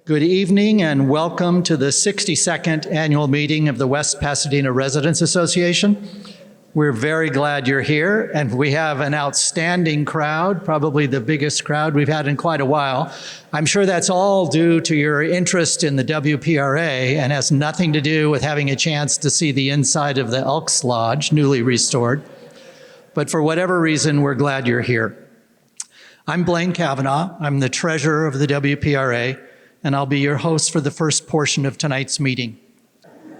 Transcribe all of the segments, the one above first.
Good evening and welcome to the 62nd annual meeting of the West Pasadena Residents Association. We're very glad you're here, and we have an outstanding crowd, probably the biggest crowd we've had in quite a while. I'm sure that's all due to your interest in the WPRA and has nothing to do with having a chance to see the inside of the Elks Lodge, newly restored. But for whatever reason, we're glad you're here. I'm Blaine Kavanaugh. I'm the treasurer of the WPRA, and I'll be your host for the first portion of tonight's meeting.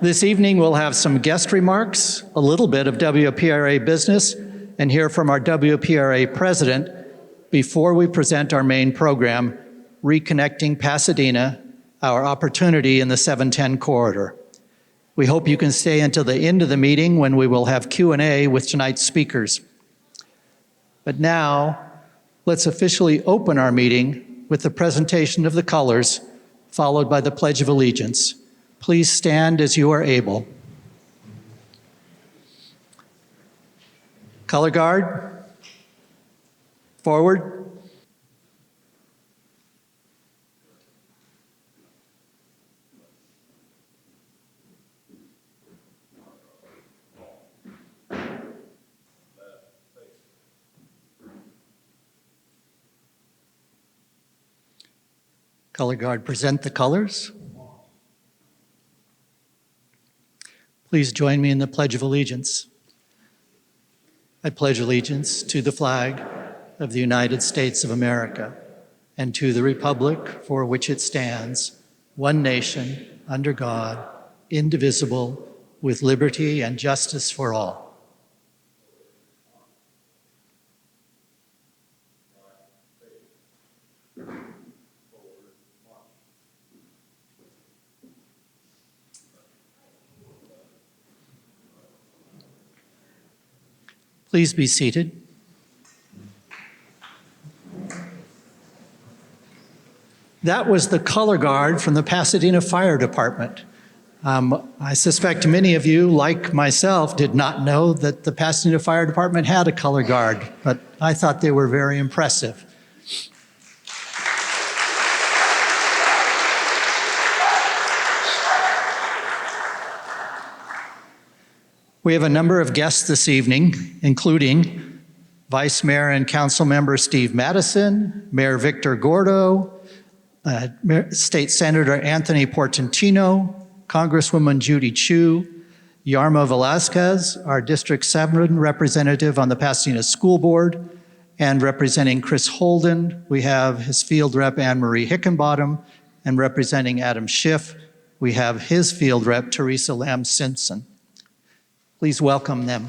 This evening, we'll have some guest remarks, a little bit of WPRA business, and hear from our WPRA president before we present our main program, Reconnecting Pasadena, our opportunity in the 710 corridor. We hope you can stay until the end of the meeting when we will have Q&A with tonight's speakers. But now, let's officially open our meeting with the presentation of the colors, followed by the Pledge of Allegiance. Please stand as you are able. Color guard, forward. Color guard, present the colors. Please join me in the Pledge of Allegiance. I pledge allegiance to the flag of the United States of America and to the republic for which it stands, one nation, under God, indivisible, with liberty and justice for all. Please be seated. That was the color guard from the Pasadena Fire Department. I suspect many of you, like myself, did not know that the Pasadena Fire Department had a color guard, but I thought they were very impressive. We have a number of guests this evening, including Vice Mayor and Council Member Steve Madison, Mayor Victor Gordo, State Senator Anthony Portantino, Congresswoman Chu, Yarma Velasquez, our District 7 representative on the Pasadena School Board, and representing Chris Holden, we have his field rep Anne Marie Hickenbottom, and representing Adam Schiff, we have his field rep Teresa Lamb Simpson. Please welcome them.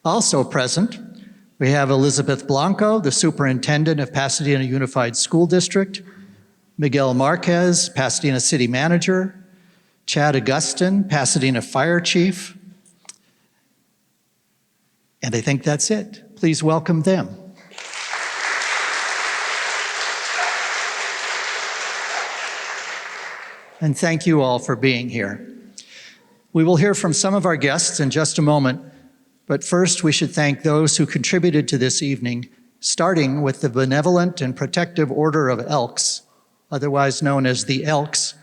Also present, we have Elizabeth Blanco, the Superintendent of Pasadena Unified School District, Miguel Marquez, Pasadena City Manager, Chad Augustin, Pasadena Fire Chief, and I think that's it. Please welcome them. And thank you all for being here. We will hear from some of our guests in just a moment, but first we should thank those who contributed to this evening, starting with the Benevolent and Protective Order of Elks, otherwise known as the Elks,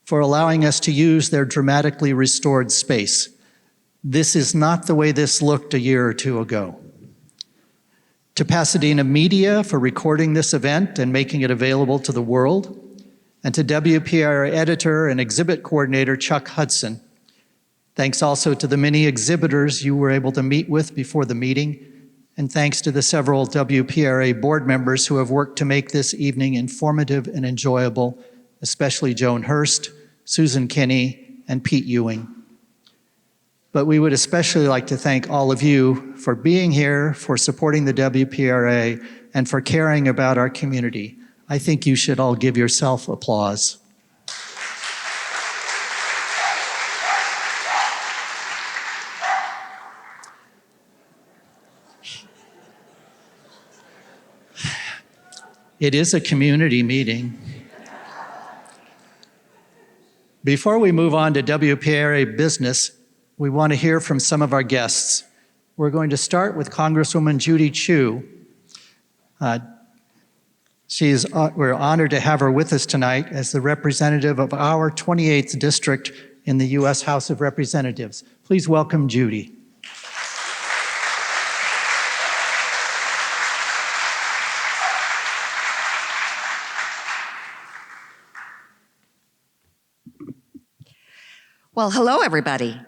for allowing us to use their dramatically restored space. This is not the way this looked a year or two ago. To Pasadena Media for recording this event and making it available to the world, and to WPRA editor and exhibit coordinator Chuck Hudson. Thanks also to the many exhibitors you were able to meet with before the meeting, and thanks to the several WPRA board members who have worked to make this evening informative and enjoyable, especially Joan Hurst, Susan Kinney, and Pete Ewing. But we would especially like to thank all of you for being here, for supporting the WPRA, and for caring about our community. I think you should all give yourself applause. It is a community meeting. Before we move on to WPRA business, we want to hear from some of our guests. We're going to start with Congresswoman Chu. We're honored to have her with us tonight as the representative of our 28th district in the U.S. House of Representatives. Please welcome Judy. Well, hello, everybody.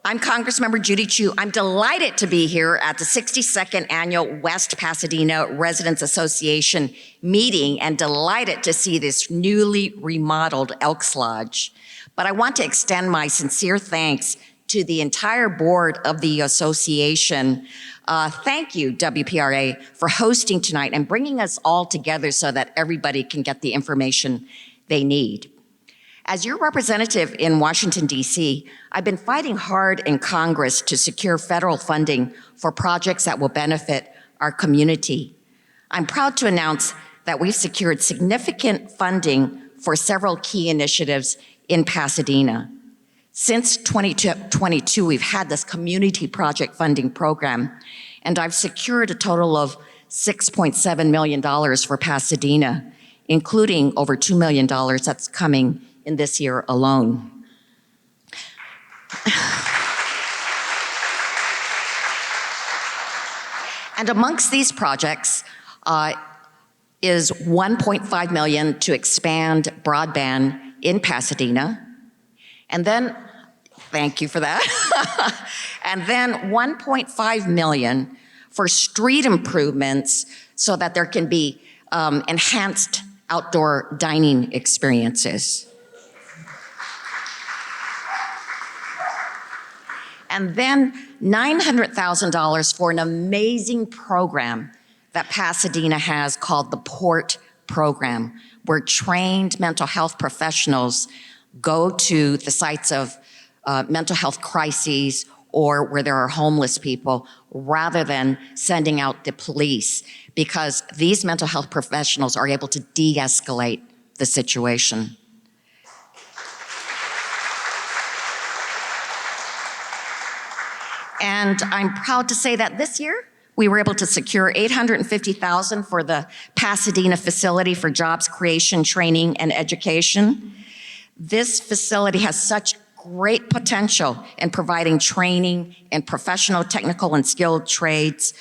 I'm Congressmember Judy Chu. I'm delighted to be here at the 62nd Annual West Pasadena Residents Association meeting and delighted to see this newly remodeled Elks Lodge. But I want to extend my sincere thanks to the entire board of the association. Thank you, WPRA, for hosting tonight and bringing us all together so that everybody can get the information they need. As your representative in Washington, D.C., I've been fighting hard in Congress to secure federal funding for projects that will benefit our community. I'm proud to announce that we've secured significant funding for several key initiatives in Pasadena. Since 2022, we've had this community project funding program, and I've secured a total of $6.7 million for Pasadena, including over $2 million that's coming in this year alone. And amongst these projects is $1.5 million to expand broadband in Pasadena. And then, thank you for that. And then $1.5 million for street improvements so that there can be enhanced outdoor dining experiences. And then $900,000 for an amazing program that Pasadena has called the PORT program, where trained mental health professionals go to the sites of mental health crises or where there are homeless people, rather than sending out the police, because these mental health professionals are able to de-escalate the situation. And I'm proud to say that this year, we were able to secure $850,000 for the Pasadena facility for jobs creation, training, and education. This facility has such great potential in providing training in professional, technical, and skilled trades,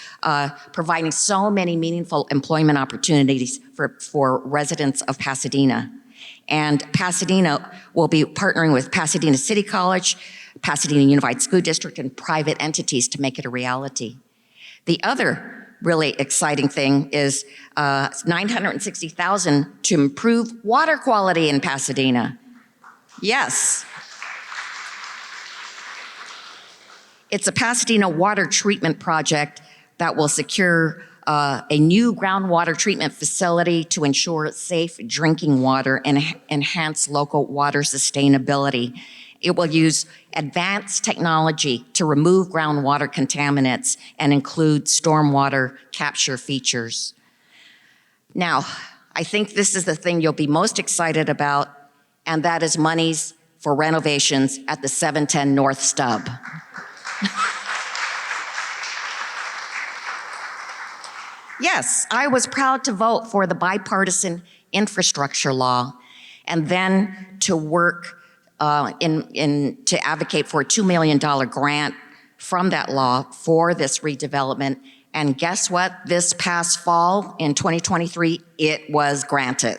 providing so many meaningful employment opportunities for residents of Pasadena. And Pasadena will be partnering with Pasadena City College, Pasadena Unified School District, and private entities to make it a reality. The other really exciting thing is $960,000 to improve water quality in Pasadena. Yes. It's a Pasadena water treatment project that will secure a new groundwater treatment facility to ensure safe drinking water and enhance local water sustainability. It will use advanced technology to remove groundwater contaminants and include stormwater capture features. Now, I think this is the thing you'll be most excited about, and that is monies for renovations at the 710 North Stub. Yes, I was proud to vote for the bipartisan infrastructure law and then to work to advocate for a $2 million grant from that law for this redevelopment. And guess what? This past fall in 2023, it was granted.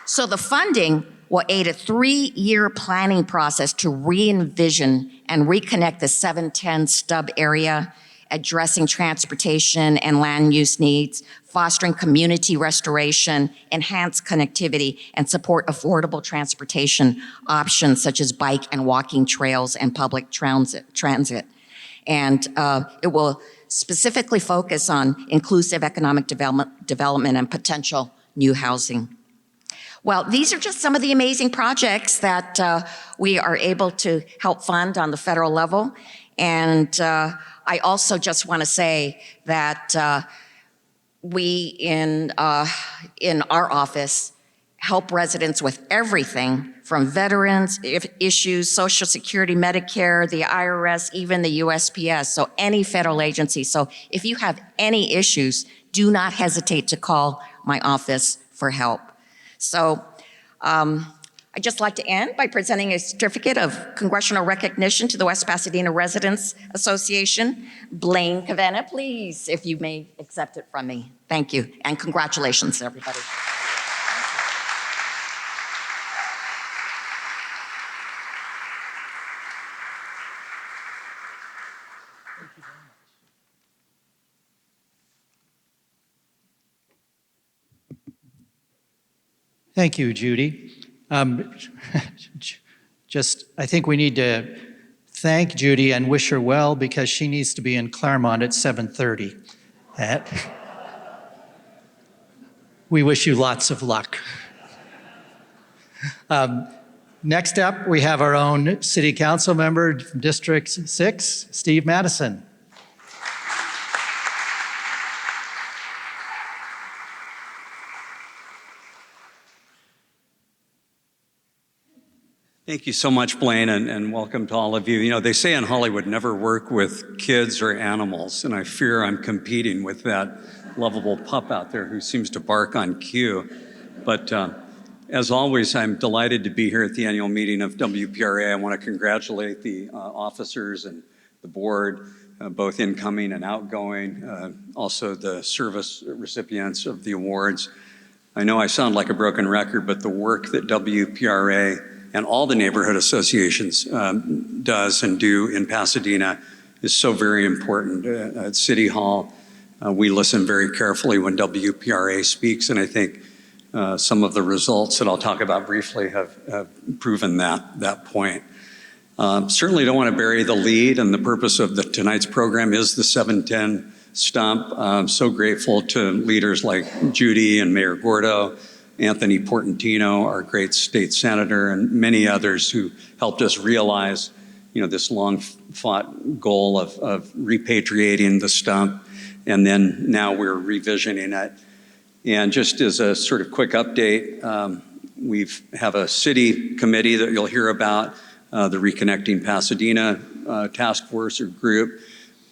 So the funding will aid a 3-year planning process to re-envision and reconnect the 710 stub area, addressing transportation and land use needs, fostering community restoration, enhance connectivity, and support affordable transportation options such as bike and walking trails and public transit. And it will specifically focus on inclusive economic development and potential new housing. Well, these are just some of the amazing projects that we are able to help fund on the federal level. And I also just want to say that we in our office help residents with everything from veterans issues, Social Security, Medicare, the IRS, even the USPS, so any federal agency. So if you have any issues, do not hesitate to call my office for help. So I'd just like to end by presenting a certificate of congressional recognition to the West Pasadena Residents Association. Blaine Cavanna, please, if you may accept it from me. Thank you, and congratulations, everybody. Thank you, Judy. I think we need to thank Judy and wish her well because she needs to be in Claremont at 7:30. We wish you lots of luck. Next up, we have our own City Council member, District 6, Steve Madison. Thank you so much, Blaine, and welcome to all of you. You know, they say in Hollywood, never work with kids or animals, and I fear I'm competing with that lovable pup out there who seems to bark on cue. But as always, I'm delighted to be here at the annual meeting of WPRA. I want to congratulate the officers and the board, both incoming and outgoing, also the service recipients of the awards. I know I sound like a broken record, but the work that WPRA and all the neighborhood associations does and do in Pasadena is so very important. At City Hall, we listen very carefully when WPRA speaks, and I think some of the results that I'll talk about briefly have proven that point. Certainly don't want to bury the lead, and the purpose of tonight's program is the 710 stump. I'm so grateful to leaders like Judy and Mayor Gordo, Anthony Portantino, our great state senator, and many others who helped us realize, this long-fought goal of repatriating the stump, and then now we're revisioning it. And just as a sort of quick update, we have a city committee that you'll hear about, the Reconnecting Pasadena task force or group.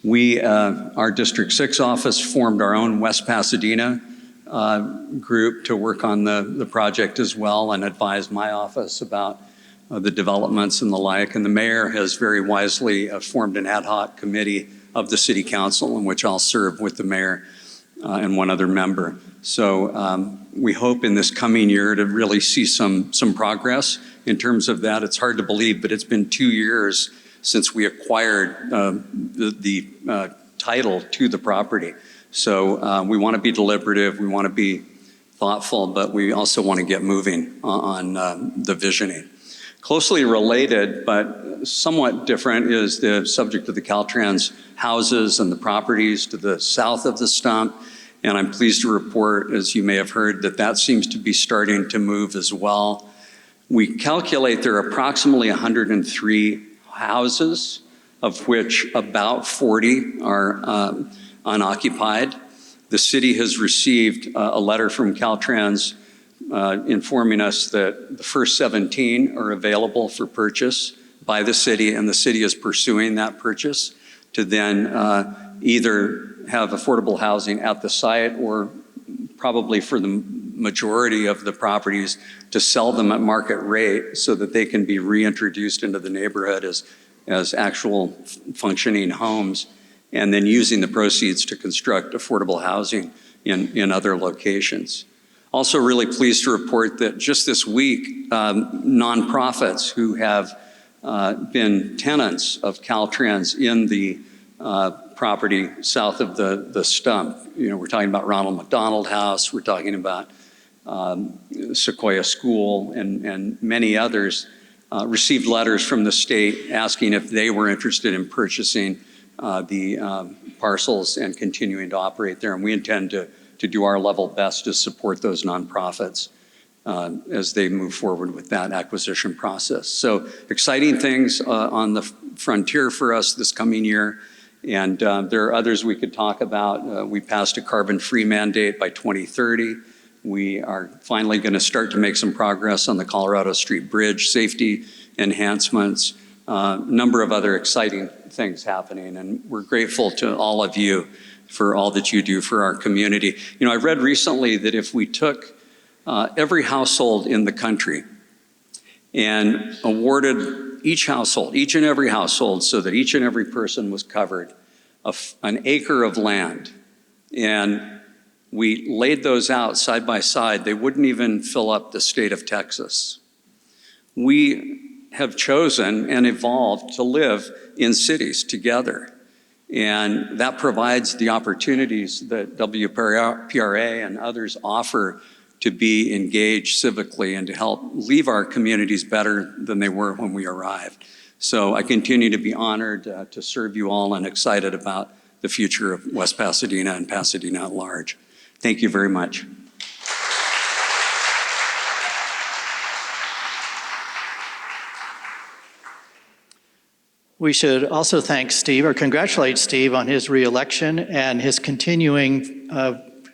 We, our District 6 office, formed our own West Pasadena group to work on the project as well and advise my office about the developments and the like. And the mayor has very wisely formed an ad hoc committee of the city council in which I'll serve with the mayor and one other member. So we hope in this coming year to really see some progress in terms of that. It's hard to believe, but it's been 2 years since we acquired the title to the property. So we want to be deliberative, we want to be thoughtful, but we also want to get moving on the visioning. Closely related, but somewhat different, is the subject of the Caltrans houses and the properties to the south of the stump. And I'm pleased to report, as you may have heard, that seems to be starting to move as well. We calculate there are approximately 103 houses, of which about 40 are unoccupied. The city has received a letter from Caltrans informing us that the first 17 are available for purchase by the city, and the city is pursuing that purchase to then either have affordable housing at the site or probably for the majority of the properties to sell them at market rate so that they can be reintroduced into the neighborhood as actual functioning homes, and then using the proceeds to construct affordable housing in other locations. Also really pleased to report that just this week, nonprofits who have been tenants of Caltrans in the property south of the stump, we're talking about Ronald McDonald House, we're talking about Sequoia School and many others, received letters from the state asking if they were interested in purchasing the parcels and continuing to operate there. And we intend to do our level best to support those nonprofits as they move forward with that acquisition process. So exciting things on the frontier for us this coming year. And there are others we could talk about. We passed a carbon-free mandate by 2030. We are finally going to start to make some progress on the Colorado Street Bridge safety enhancements, a number of other exciting things happening, and we're grateful to all of you for all that you do for our community. You know, I read recently that if we took every household in the country and awarded each and every household, so that each and every person was covered, an acre of land, and we laid those out side by side, they wouldn't even fill up the state of Texas. We have chosen and evolved to live in cities together. And that provides the opportunities that WPRA and others offer to be engaged civically and to help leave our communities better than they were when we arrived. So I continue to be honored to serve you all and excited about the future of West Pasadena and Pasadena at large. Thank you very much. We should also thank Steve, or congratulate Steve on his reelection and his continuing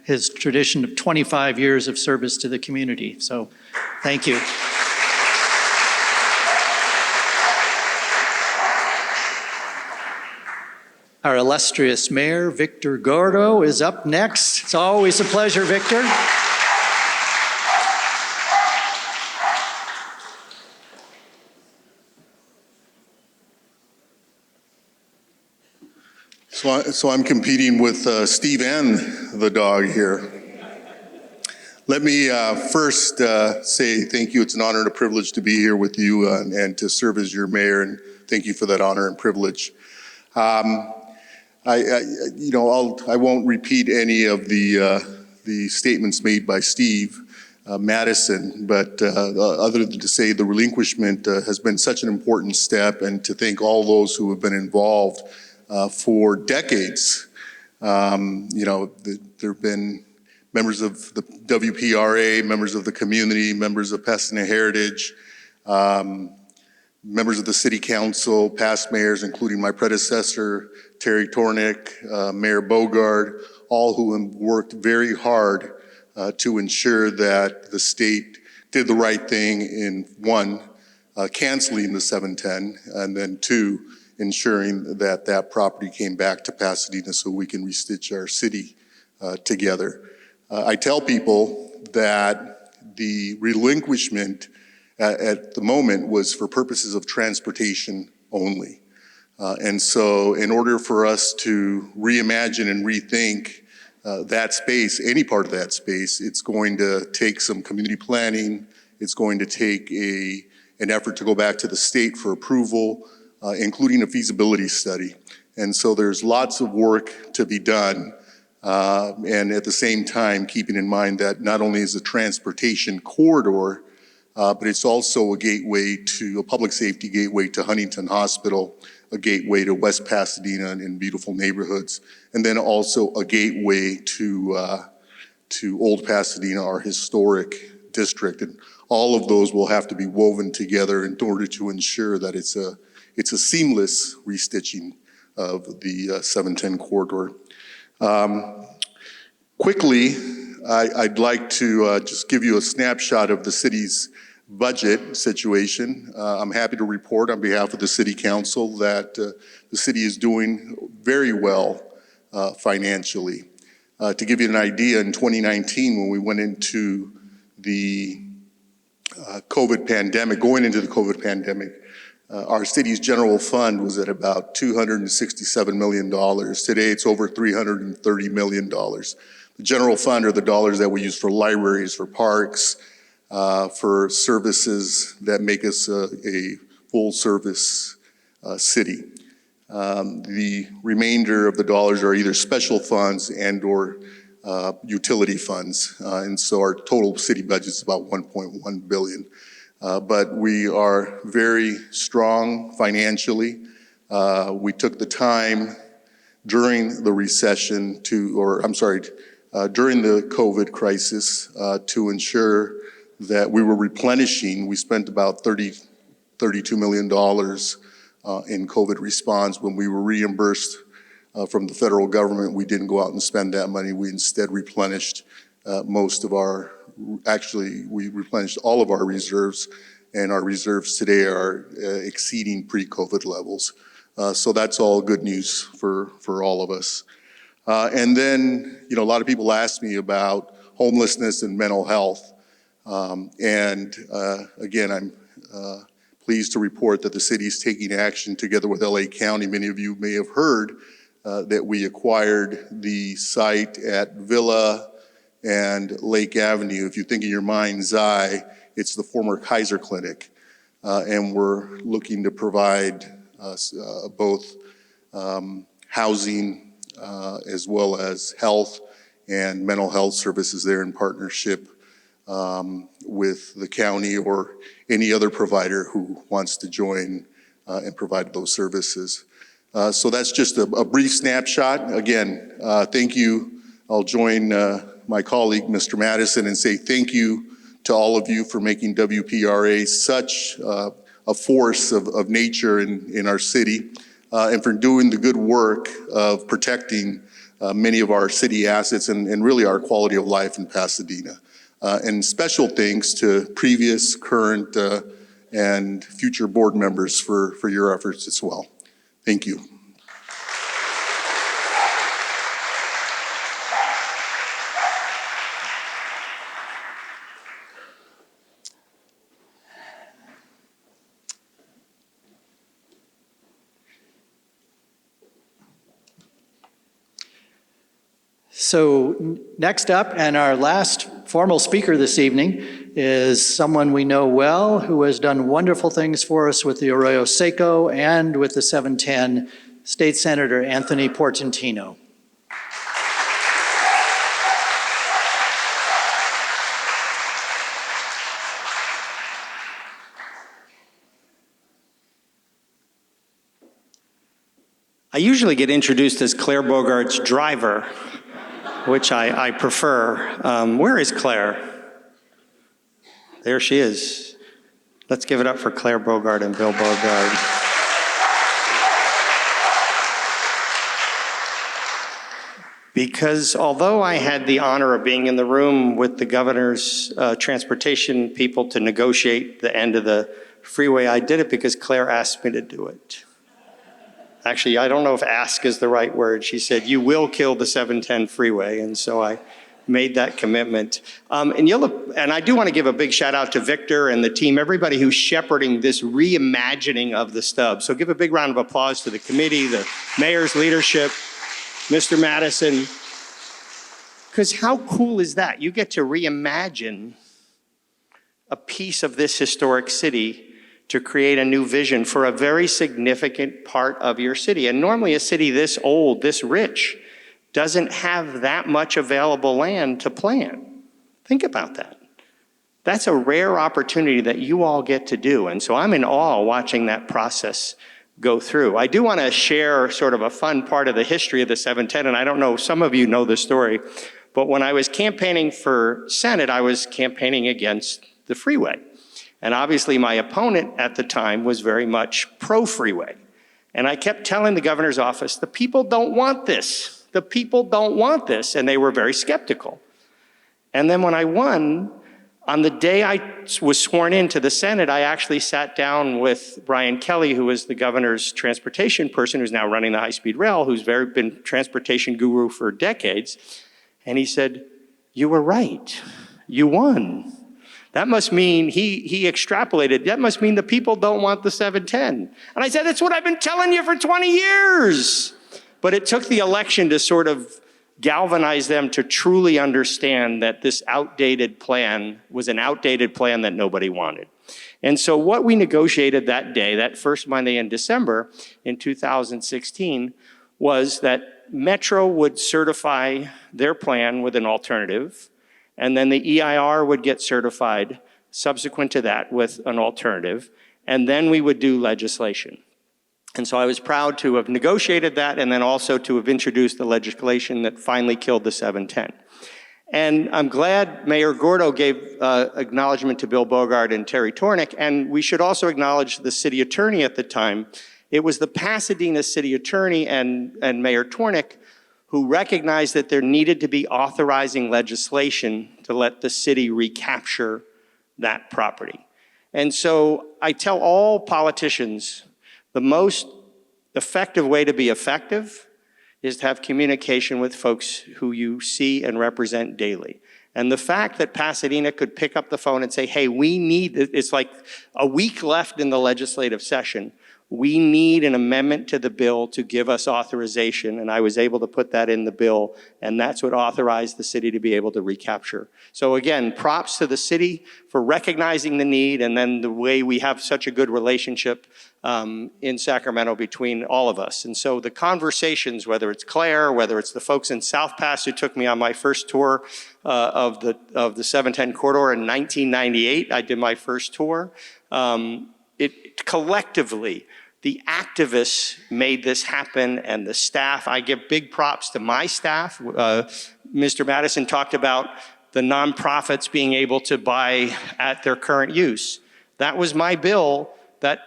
his tradition of 25 years of service to the community. So thank you. Our illustrious mayor, Victor Gordo, is up next. It's always a pleasure, Victor. So I'm competing with Steve and the dog here. Let me first say thank you. It's an honor and a privilege to be here with you and to serve as your mayor, and thank you for that honor and privilege. I won't repeat any of the statements made by Steve Madison, but other than to say the relinquishment has been such an important step, and to thank all those who have been involved for decades. There have been members of the WPRA, members of the community, members of Pasadena Heritage, members of the city council, past mayors, including my predecessor, Terry Tornick, Mayor Bogard, all who have worked very hard to ensure that the state did the right thing in one, canceling the 710, and then two, ensuring that that property came back to Pasadena so we can restitch our city together. I tell people that the relinquishment at the moment was for purposes of transportation only. And so in order for us to reimagine and rethink that space, any part of that space, it's going to take some community planning. It's going to take an effort to go back to the state for approval, including a feasibility study. And so there's lots of work to be done. And at the same time, keeping in mind that not only is a transportation corridor, but it's also a gateway to a public safety gateway to Huntington Hospital, a gateway to West Pasadena and beautiful neighborhoods, and then also a gateway to Old Pasadena, our historic district. And all of those will have to be woven together in order to ensure that it's a seamless restitching of the 710 corridor. Quickly, I'd like to just give you a snapshot of the city's budget situation. I'm happy to report on behalf of the City Council that the city is doing very well financially. To give you an idea, in 2019, when we went into the COVID pandemic, our city's general fund was at about $267 million. Today, it's over $330 million. The general fund are the dollars that we use for libraries, for parks, for services that make us a full-service city. The remainder of the dollars are either special funds and or utility funds. And so our total city budget is about $1.1 billion. But we are very strong financially. We took the time during the recession during the COVID crisis to ensure that we were replenishing. We spent about $32 million in COVID response. When we were reimbursed from the federal government, we didn't go out and spend that money. We instead replenished most of our, actually, we replenished all of our reserves, and our reserves today are exceeding pre-COVID levels. So that's all good news for all of us. And then, a lot of people ask me about homelessness and mental health. Again, I'm pleased to report that the city is taking action together with LA County. Many of you may have heard that we acquired the site at Villa and Lake Avenue. If you think in your mind's eye, it's the former Kaiser Clinic. And we're looking to provide both housing as well as health and mental health services there in partnership with the county or any other provider who wants to join and provide those services. So that's just a brief snapshot. Again, thank you. I'll join my colleague, Mr. Madison, and say thank you to all of you for making WPRA such a force of nature in our city, and for doing the good work of protecting many of our city assets and really our quality of life in Pasadena. And special thanks to previous, current, and future board members for your efforts as well. Thank you. So next up, and our last formal speaker this evening, is someone we know well who has done wonderful things for us with the Arroyo Seco and with the 710, State Senator Anthony Portantino. I usually get introduced as Claire Bogart's driver, which I prefer. Where is Claire? There she is. Let's give it up for Claire Bogart and Bill Bogart. Because although I had the honor of being in the room with the governor's transportation people to negotiate the end of the freeway, I did it because Claire asked me to do it. Actually, I don't know if ask is the right word. She said, you will kill the 710 freeway. And so I made that commitment. And I do want to give a big shout out to Victor and the team, everybody who's shepherding this reimagining of the stub. So give a big round of applause to the committee, the mayor's leadership, Mr. Madison. Because how cool is that? You get to reimagine a piece of this historic city to create a new vision for a very significant part of your city. And normally a city this old, this rich, doesn't have that much available land to plan. Think about that. That's a rare opportunity that you all get to do. And so I'm in awe watching that process go through. I do want to share sort of a fun part of the history of the 710, and I don't know, some of you know the story, but when I was campaigning for Senate, I was campaigning against the freeway. And obviously my opponent at the time was very much pro-freeway. And I kept telling the governor's office, the people don't want this. The people don't want this. And they were very skeptical. And then when I won, on the day I was sworn into the Senate, I actually sat down with Brian Kelly, who was the governor's transportation person, who's now running the high-speed rail, who's been transportation guru for decades. And he said, you were right. You won. That must mean, he extrapolated, that must mean the people don't want the 710. And I said, that's what I've been telling you for 20 years. But it took the election to sort of galvanize them to truly understand that this outdated plan was an outdated plan that nobody wanted. And so what we negotiated that day, that first Monday in December in 2016, was that Metro would certify their plan with an alternative, and then the EIR would get certified subsequent to that with an alternative, and then we would do legislation. And so I was proud to have negotiated that and then also to have introduced the legislation that finally killed the 710. And I'm glad Mayor Gordo gave acknowledgement to Bill Bogart and Terry Tornick, and we should also acknowledge the city attorney at the time. It was the Pasadena city attorney and Mayor Tornick who recognized that there needed to be authorizing legislation to let the city recapture that property. And so I tell all politicians, the most effective way to be effective is to have communication with folks who you see and represent daily. And the fact that Pasadena could pick up the phone and say, hey, we need, it's like a week left in the legislative session, we need an amendment to the bill to give us authorization, and I was able to put that in the bill, and that's what authorized the city to be able to recapture. So again, props to the city for recognizing the need, and then the way we have such a good relationship in Sacramento between all of us. And so the conversations, whether it's Claire, whether it's the folks in South Pass who took me on my first tour of the 710 corridor in 1998, I did my first tour. Collectively, the activists made this happen, and the staff. I give big props to my staff. Mr. Madison talked about the nonprofits being able to buy at their current use. That was my bill that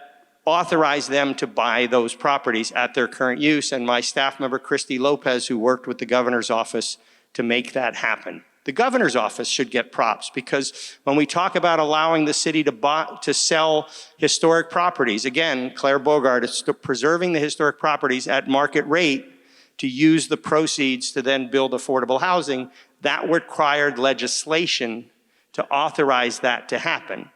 authorized them to buy those properties at their current use, and my staff member, Christy Lopez, who worked with the governor's office to make that happen. The governor's office should get props, because when we talk about allowing the city to sell historic properties, again, Claire Bogart is preserving the historic properties at market rate to use the proceeds to then build affordable housing, that required legislation to authorize that to happen.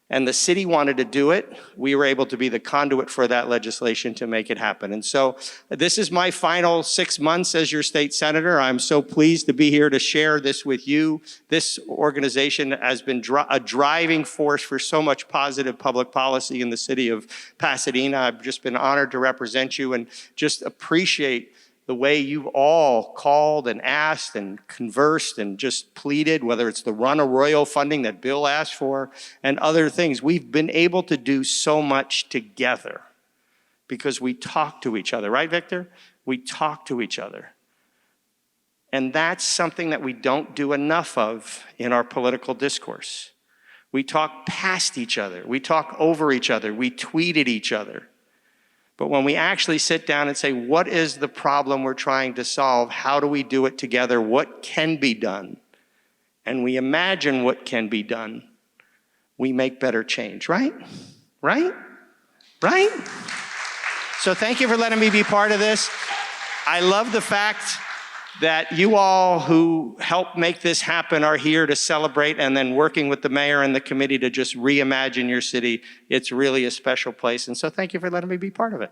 And the city wanted to do it. We were able to be the conduit for that legislation to make it happen. And so this is my final 6 months as your state senator. I'm so pleased to be here to share this with you. This organization has been a driving force for so much positive public policy in the city of Pasadena. I've just been honored to represent you and just appreciate the way you've all called and asked and conversed and just pleaded, whether it's the Run Arroyo funding that Bill asked for and other things. We've been able to do so much together because we talk to each other, right, Victor? We talk to each other. And that's something that we don't do enough of in our political discourse. We talk past each other. We talk over each other. We tweet at each other. But when we actually sit down and say, what is the problem we're trying to solve? How do we do it together? What can be done? And we imagine what can be done. We make better change, right? Right? Right? So thank you for letting me be part of this. I love the fact that you all who helped make this happen are here to celebrate, and then working with the mayor and the committee to just reimagine your city. It's really a special place. And so thank you for letting me be part of it.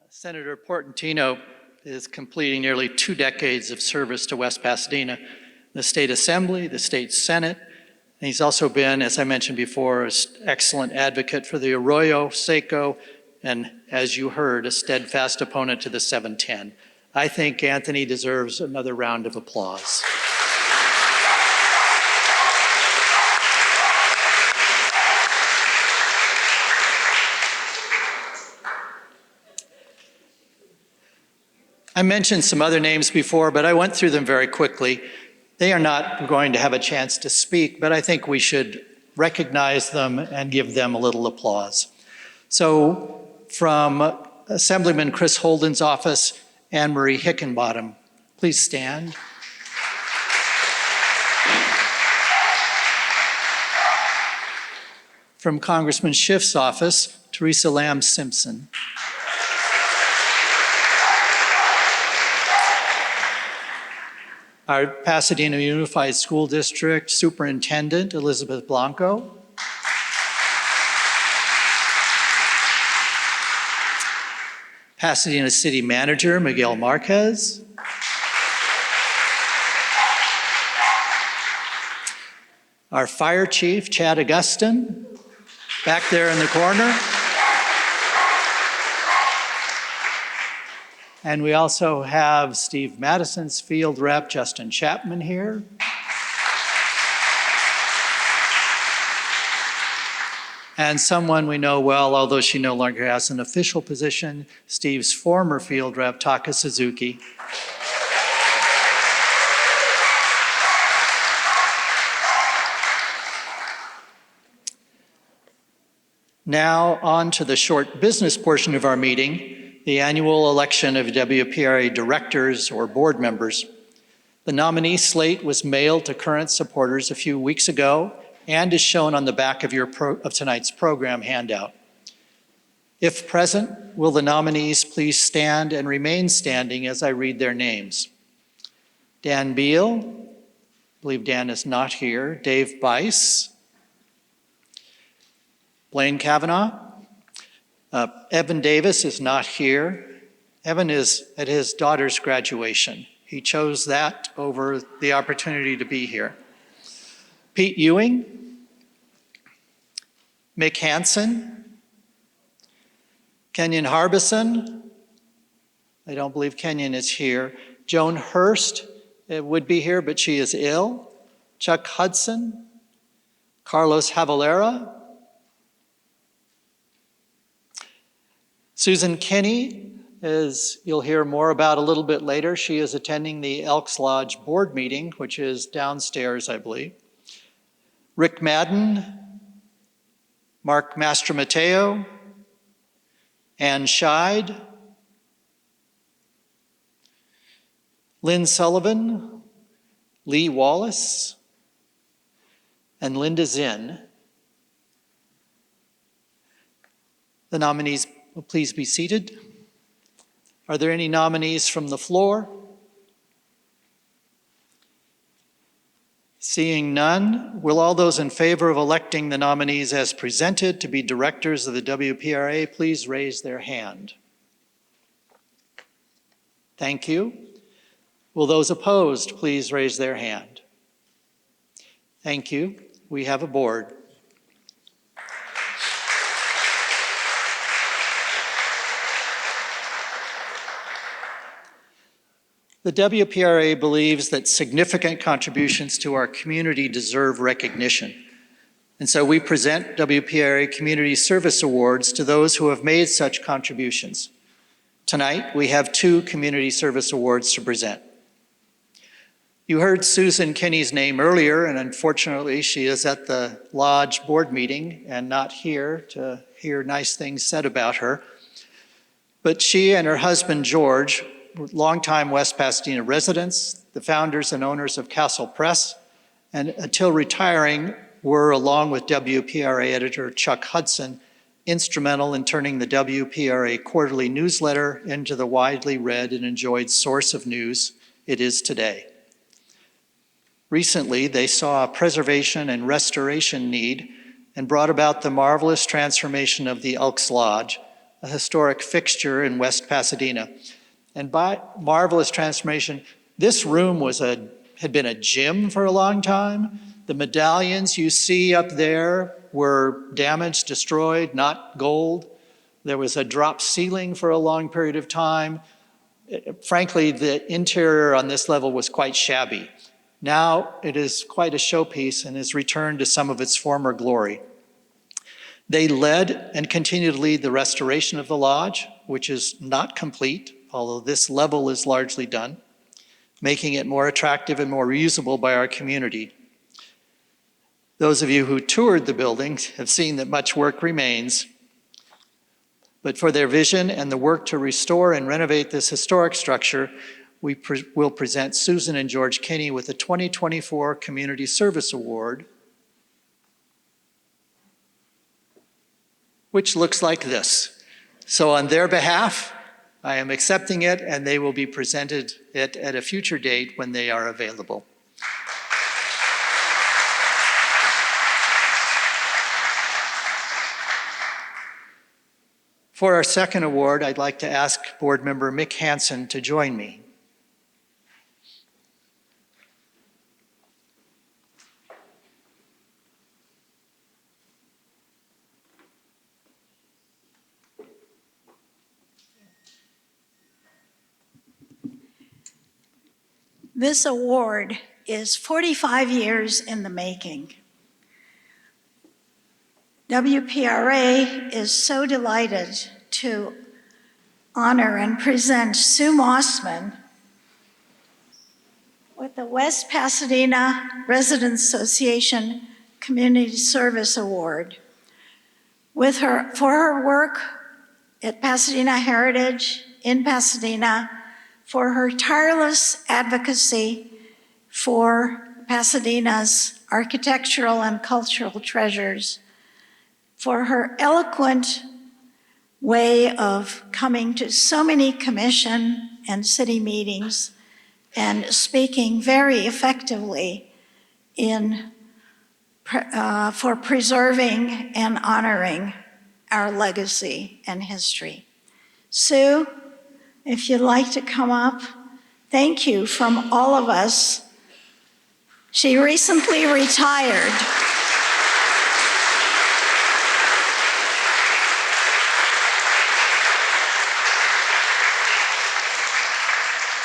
Senator Portantino is completing nearly 2 decades of service to West Pasadena, the State Assembly, the State Senate, and he's also been, as I mentioned before, an excellent advocate for the Arroyo, Seco, and as you heard, a steadfast opponent to the 710. I think Anthony deserves another round of applause. I mentioned some other names before, but I went through them very quickly. They are not going to have a chance to speak, but I think we should recognize them and give them a little applause. So from Assemblyman Chris Holden's office, Anne Marie Hickenbottom, please stand. From Congressman Schiff's office, Teresa Lamb Simpson. Our Pasadena Unified School District Superintendent, Elizabeth Blanco. Pasadena City Manager, Miguel Marquez. Our Fire Chief, Chad Augustin, back there in the corner. And we also have Steve Madison's field rep, Justin Chapman, here. And someone we know well, although she no longer has an official position, Steve's former field rep, Taka Suzuki. Now on to the short business portion of our meeting, the annual election of WPRA directors or board members. The nominee slate was mailed to current supporters a few weeks ago and is shown on the back of tonight's program handout. If present, will the nominees please stand and remain standing as I read their names? Dan Beal, I believe Dan is not here. Dave Bice, Blaine Kavanaugh. Evan Davis is not here. Evan is at his daughter's graduation. He chose that over the opportunity to be here. Pete Ewing, Mick Hansen, Kenyon Harbison. I don't believe Kenyon is here. Joan Hurst would be here, but she is ill. Chuck Hudson, Carlos Javalera, Susan Kinney, as you'll hear more about a little bit later, she is attending the Elks Lodge board meeting, which is downstairs, I believe. Rick Madden, Mark Mastromateo, Ann Scheid, Lynn Sullivan, Lee Wallace, and Linda Zinn. The nominees will please be seated. Are there any nominees from the floor? Seeing none, will all those in favor of electing the nominees as presented to be directors of the WPRA please raise their hand? Thank you. Will those opposed please raise their hand? Thank you. We have a board. The WPRA believes that significant contributions to our community deserve recognition. And so we present WPRA Community Service Awards to those who have made such contributions. Tonight, we have 2 Community Service Awards to present. You heard Susan Kinney's name earlier, and unfortunately, she is at the Lodge board meeting and not here to hear nice things said about her. But she and her husband, George, longtime West Pasadena residents, the founders and owners of Castle Press, and until retiring, were, along with WPRA editor Chuck Hudson, instrumental in turning the WPRA quarterly newsletter into the widely read and enjoyed source of news it is today. Recently, they saw a preservation and restoration need and brought about the marvelous transformation of the Elks Lodge, a historic fixture in West Pasadena. And by marvelous transformation, this room had been a gym for a long time. The medallions you see up there were damaged, destroyed, not gold. There was a drop ceiling for a long period of time. Frankly, the interior on this level was quite shabby. Now it is quite a showpiece and has returned to some of its former glory. They led and continue to lead the restoration of the lodge, which is not complete, although this level is largely done, making it more attractive and more usable by our community. Those of you who toured the building have seen that much work remains, but for their vision and the work to restore and renovate this historic structure, we will present Susan and George Kinney with the 2024 Community Service Award, which looks like this. So on their behalf, I am accepting it, and they will be presented it at a future date when they are available. For our second award, I'd like to ask board member Mick Hansen to join me. This award is 45 years in the making. WPRA is so delighted to honor and present Sue Mossman with the West Pasadena Residents Association Community Service Award. for her work at Pasadena Heritage in Pasadena, for her tireless advocacy for Pasadena's architectural and cultural treasures, for her eloquent way of coming to so many commission and city meetings and speaking very effectively for preserving and honoring our legacy and history. Sue, if you'd like to come up, thank you from all of us. She recently retired.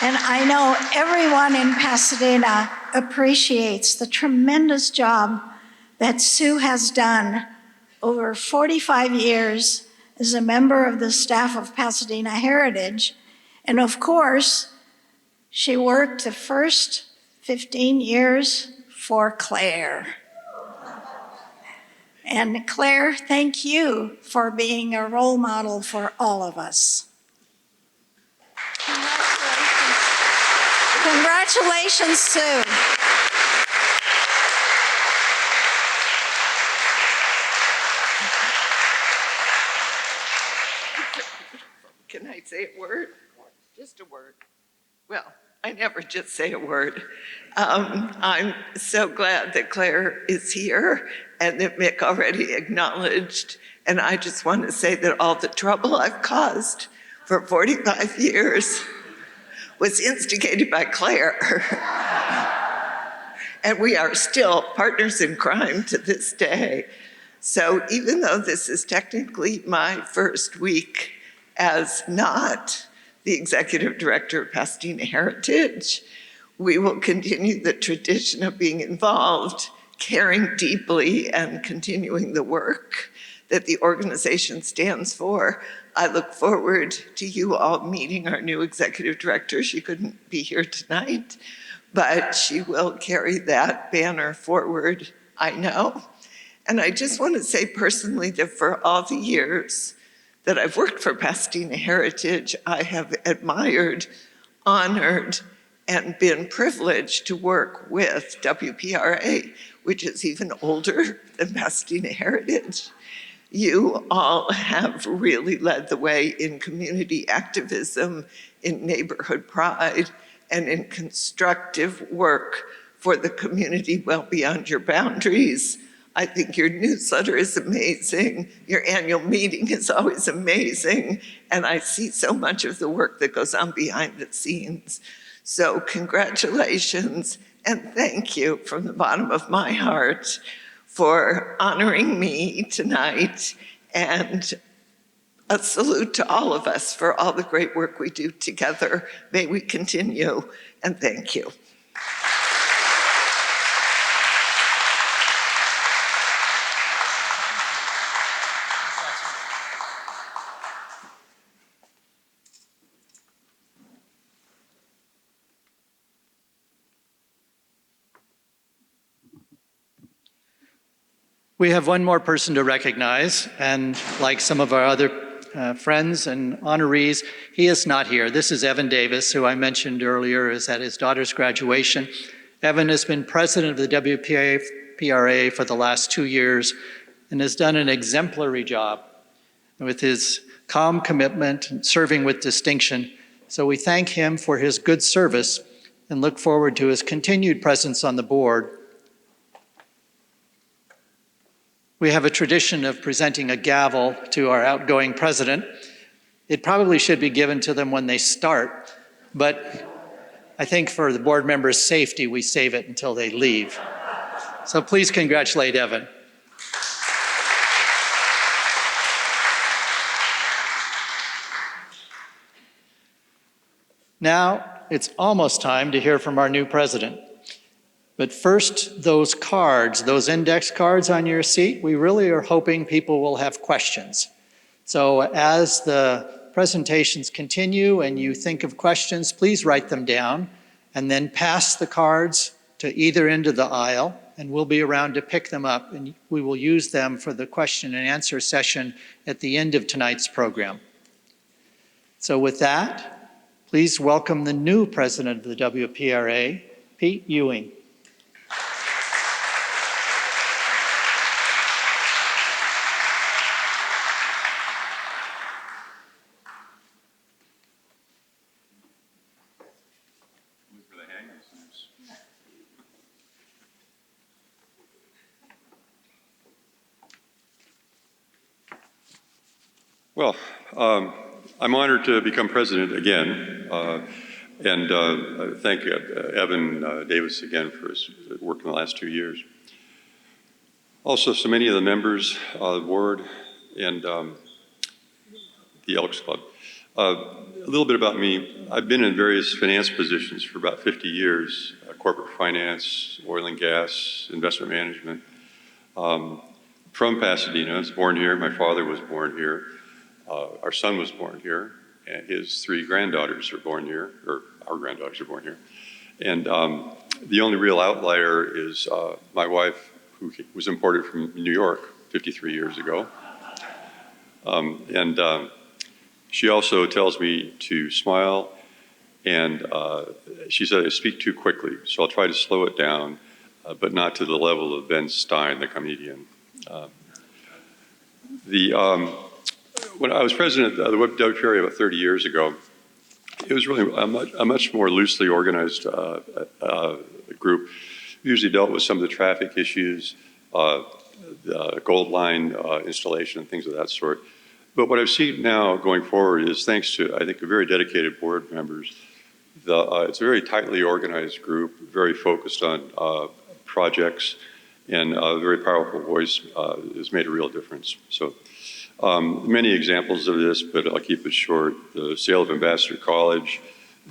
And I know everyone in Pasadena appreciates the tremendous job that Sue has done over 45 years as a member of the staff of Pasadena Heritage. And of course, she worked the first 15 years for Claire. And Claire, thank you for being a role model for all of us. Congratulations, Sue. Can I say a word? Just a word. Well, I never just say a word. I'm so glad that Claire is here and that Mick already acknowledged. And I just want to say that all the trouble I've caused for 45 years was instigated by Claire. And we are still partners in crime to this day. So even though this is technically my first week as not the executive director of Pasadena Heritage, we will continue the tradition of being involved, caring deeply, and continuing the work that the organization stands for. I look forward to you all meeting our new executive director. She couldn't be here tonight, but she will carry that banner forward, I know. And I just want to say personally that for all the years that I've worked for Pasadena Heritage, I have admired, honored, and been privileged to work with WPRA, which is even older than Pasadena Heritage. You all have really led the way in community activism, in neighborhood pride, and in constructive work for the community well beyond your boundaries. I think your newsletter is amazing. Your annual meeting is always amazing. And I see so much of the work that goes on behind the scenes. So congratulations and thank you from the bottom of my heart for honoring me tonight, and a salute to all of us for all the great work we do together. May we continue, and thank you. We have one more person to recognize, and like some of our other friends and honorees, he is not here. This is Evan Davis, who I mentioned earlier is at his daughter's graduation. Evan has been president of the WPRA for the last 2 years and has done an exemplary job with his calm commitment and serving with distinction. So we thank him for his good service and look forward to his continued presence on the board. We have a tradition of presenting a gavel to our outgoing president. It probably should be given to them when they start, but I think for the board members' safety, we save it until they leave. So please congratulate Evan. Now, it's almost time to hear from our new president. But first, those cards, those index cards on your seat, we really are hoping people will have questions. So as the presentations continue and you think of questions, please write them down and then pass the cards to either end of the aisle and we'll be around to pick them up, and we will use them for the question and answer session at the end of tonight's program. So with that, please welcome the new president of the WPRA, Pete Ewing. Well, I'm honored to become president again, and thank Evan Davis again for his work in the last 2 years. Also, so many of the members of the board and the Elks Club. A little bit about me. I've been in various finance positions for about 50 years, corporate finance, oil and gas, investment management. From Pasadena, I was born here. My father was born here. Our son was born here, and his 3 granddaughters are born here, or our granddaughters are born here. And the only real outlier is my wife, who was imported from New York 53 years ago. She also tells me to smile, and she said I speak too quickly, so I'll try to slow it down, but not to the level of Ben Stein, the comedian. When I was president of the WPRA about 30 years ago, it was really a much more loosely organized group. We usually dealt with some of the traffic issues, the gold line installation, and things of that sort. But what I've seen now going forward is, thanks to, I think, a very dedicated board members, it's a very tightly organized group, very focused on projects, and a very powerful voice has made a real difference. So many examples of this, but I'll keep it short. The sale of Ambassador College,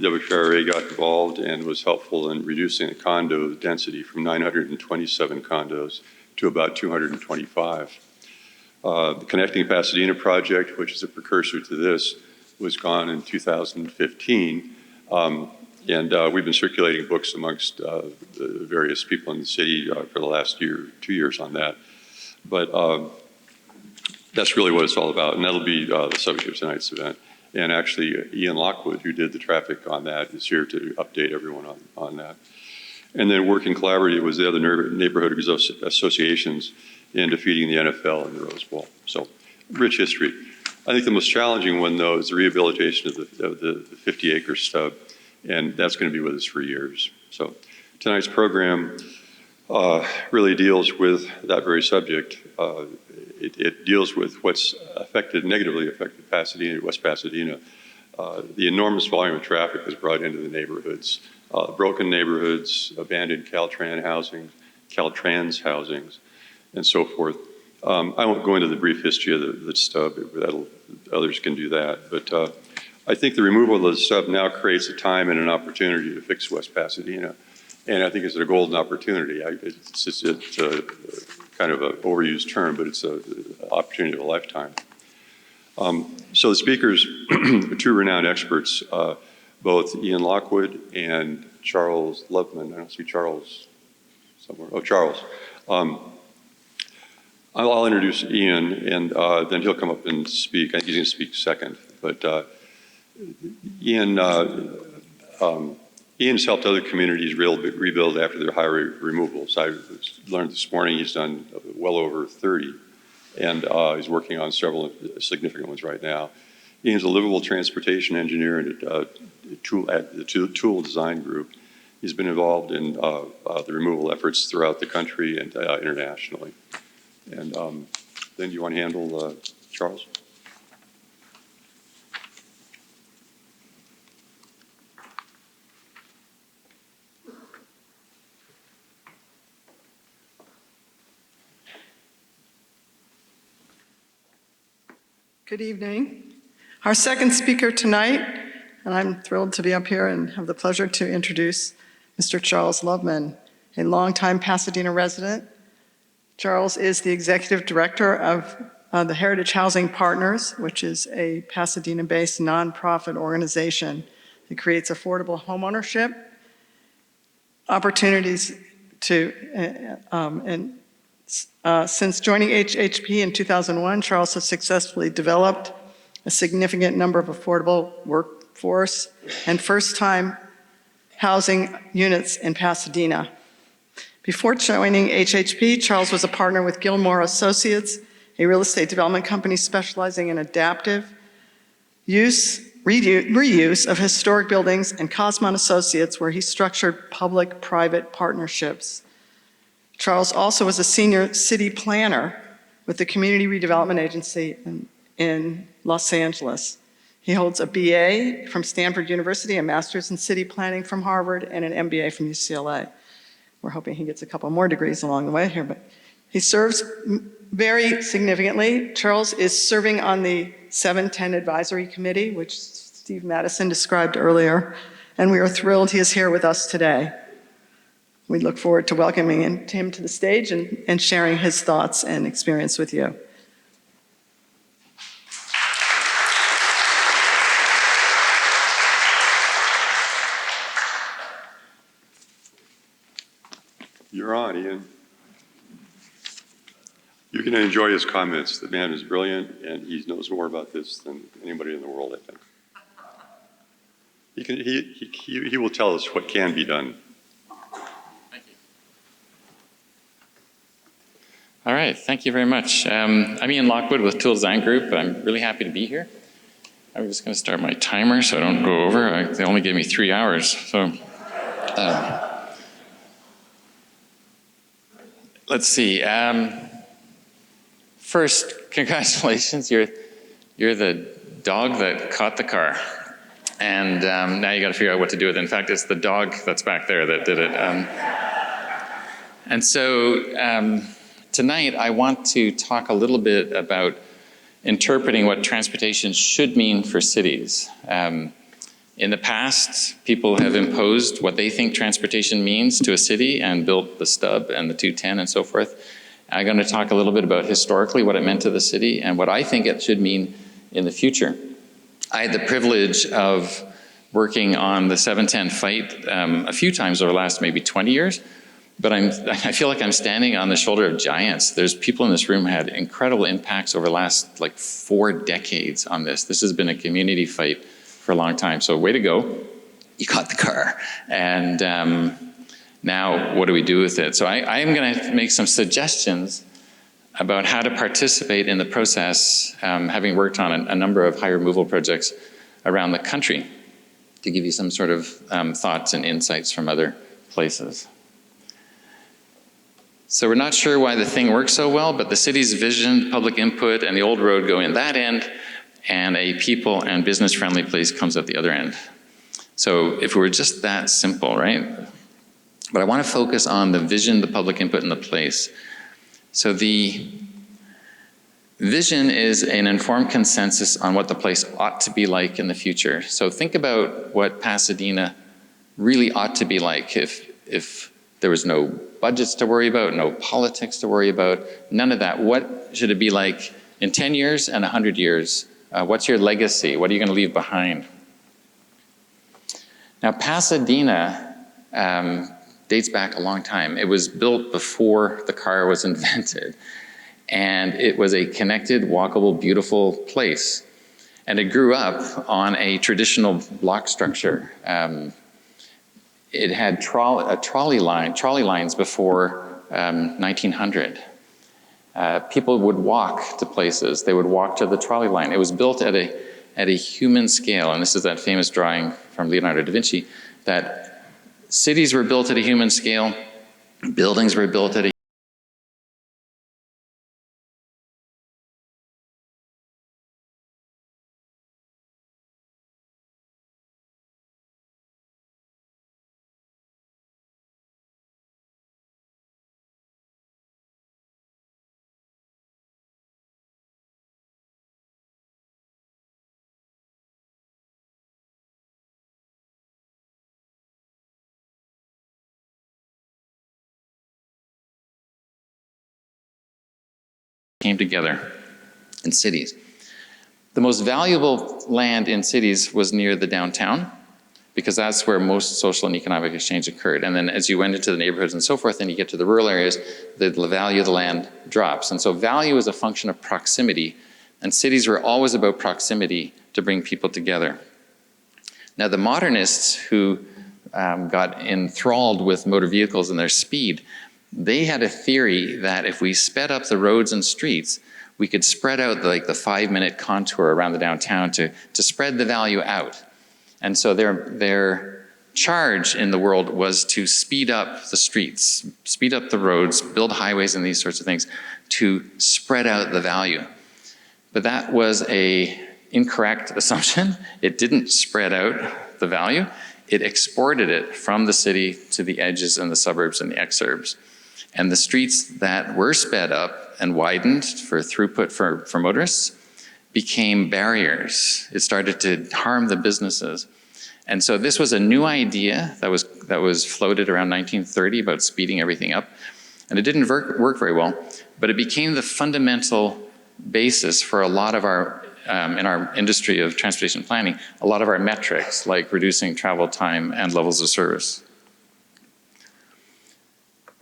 WPRA got involved and was helpful in reducing the condo density from 927 condos to about 225. The Connecting Pasadena project, which is a precursor to this, was gone in 2015. We've been circulating books amongst the various people in the city for the last 2 years on that. But that's really what it's all about, and that'll be the subject of tonight's event. And actually, Ian Lockwood, who did the traffic on that, is here to update everyone on that. And then working collaboratively with the other neighborhood associations in defeating the NFL in the Rose Bowl. So, rich history. I think the most challenging one, though, is the rehabilitation of the 50-acre stub, and that's going to be with us for years. So, tonight's program really deals with that very subject. It deals with what's negatively affected Pasadena, West Pasadena. The enormous volume of traffic is brought into the neighborhoods, broken neighborhoods, abandoned Caltrans housings, and so forth. I won't go into the brief history of the stub, others can do that, but I think the removal of the stub now creates a time and an opportunity to fix West Pasadena, and I think it's a golden opportunity. It's a kind of an overused term, but it's an opportunity of a lifetime. So the speakers are 2 renowned experts, both Ian Lockwood and Charles Loveman. I don't see Charles somewhere. Oh, Charles. I'll introduce Ian, and then he'll come up and speak. I think he's going to speak second. But Ian's helped other communities rebuild after their highway removals. I learned this morning he's done well over 30, and he's working on several significant ones right now. Ian's a livable transportation engineer at the Toole design group. He's been involved in the removal efforts throughout the country and internationally. And then you want to handle Charles? Good evening. Our second speaker tonight, and I'm thrilled to be up here and have the pleasure to introduce Mr. Charles Loveman, a longtime Pasadena resident. Charles is the executive director of the Heritage Housing Partners, which is a Pasadena-based nonprofit organization that creates affordable homeownership opportunities Since joining HHP in 2001, Charles has successfully developed a significant number of affordable workforce and first-time housing units in Pasadena. Before joining HHP, Charles was a partner with Gilmore Associates, a real estate development company specializing in adaptive reuse of historic buildings, and Cosmont Associates, where he structured public-private partnerships. Charles also was a senior city planner with the Community Redevelopment Agency in Los Angeles. He holds a BA from Stanford University, a master's in city planning from Harvard, and an MBA from UCLA. We're hoping he gets a couple more degrees along the way here, but he serves very significantly. Charles is serving on the 710 Advisory Committee, which Steve Madison described earlier, and we are thrilled he is here with us today. We look forward to welcoming him to the stage and sharing his thoughts and experience with you. You're on, Ian. You can enjoy his comments. The man is brilliant, and he knows more about this than anybody in the world, I think. He will tell us what can be done. Thank you. All right, thank you very much. I'm Ian Lockwood with Toole Design Group. I'm really happy to be here. I'm just going to start my timer so I don't go over. They only gave me 3 hours, so. Let's see. First, congratulations. You're the dog that caught the car. And now you got to figure out what to do with it. In fact, it's the dog that's back there that did it. And so tonight I want to talk a little bit about interpreting what transportation should mean for cities. In the past, people have imposed what they think transportation means to a city and built the stub and the 210 and so forth. I'm going to talk a little bit about historically what it meant to the city and what I think it should mean in the future. I had the privilege of working on the 710 fight a few times over the last maybe 20 years, but I feel like I'm standing on the shoulder of giants. There's people in this room who had incredible impacts over the last like 4 decades on this. This has been a community fight for a long time, so way to go. You caught the car. And now what do we do with it? So I am going to make some suggestions about how to participate in the process, having worked on a number of high removal projects around the country, to give you some sort of thoughts and insights from other places. So we're not sure why the thing works so well, but the city's vision, public input, and the old road go in that end, and a people and business-friendly place comes at the other end. So if it were just that simple, right? But I want to focus on the vision, the public input, and the place. So the vision is an informed consensus on what the place ought to be like in the future. So think about what Pasadena really ought to be like if there was no budgets to worry about, no politics to worry about, none of that. What should it be like in 10 years and 100 years? What's your legacy? What are you going to leave behind? Now, Pasadena dates back a long time. It was built before the car was invented. And it was a connected, walkable, beautiful place. And it grew up on a traditional block structure. It had trolley lines before 1900. People would walk to places. They would walk to the trolley line. It was built at a human scale. And this is that famous drawing from Leonardo da Vinci, that cities were built at a human scale, buildings were built at a came together in cities. The most valuable land in cities was near the downtown because that's where most social and economic exchange occurred. And then as you went into the neighborhoods and so forth, and you get to the rural areas, the value of the land drops. And so value is a function of proximity, and cities were always about proximity to bring people together. Now the modernists who got enthralled with motor vehicles and their speed, they had a theory that if we sped up the roads and streets, we could spread out the 5-minute contour around the downtown to spread the value out. And so their charge in the world was to speed up the streets, speed up the roads, build highways and these sorts of things to spread out the value. But that was an incorrect assumption. It didn't spread out the value. It exported it from the city to the edges and the suburbs and the exurbs. And the streets that were sped up and widened for throughput for motorists became barriers. It started to harm the businesses. And so this was a new idea that was floated around 1930 about speeding everything up. And it didn't work very well, but it became the fundamental basis for a lot of our, in our industry of transportation planning, a lot of our metrics, like reducing travel time and levels of service.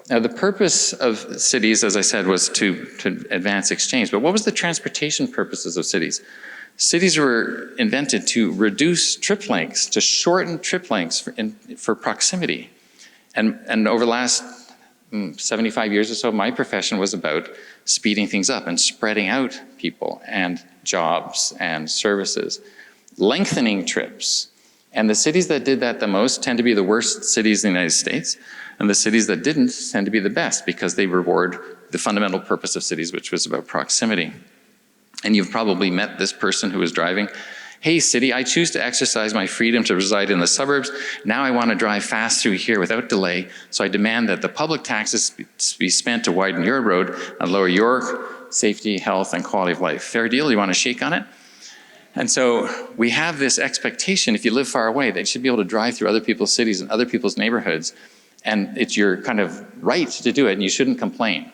Now, the purpose of cities, as I said, was to advance exchange. But what was the transportation purposes of cities? Cities were invented to reduce trip lengths, to shorten trip lengths for proximity. And over the last 75 years or so, my profession was about speeding things up and spreading out people and jobs and services, lengthening trips. And the cities that did that the most tend to be the worst cities in the United States. And the cities that didn't tend to be the best because they reward the fundamental purpose of cities, which was about proximity. And you've probably met this person who was driving. Hey, city, I choose to exercise my freedom to reside in the suburbs. Now I want to drive fast through here without delay. So I demand that the public taxes be spent to widen your road and lower your safety, health, and quality of life. Fair deal? You want to shake on it? And so we have this expectation, if you live far away, that you should be able to drive through other people's cities and other people's neighborhoods. And it's your kind of right to do it, and you shouldn't complain.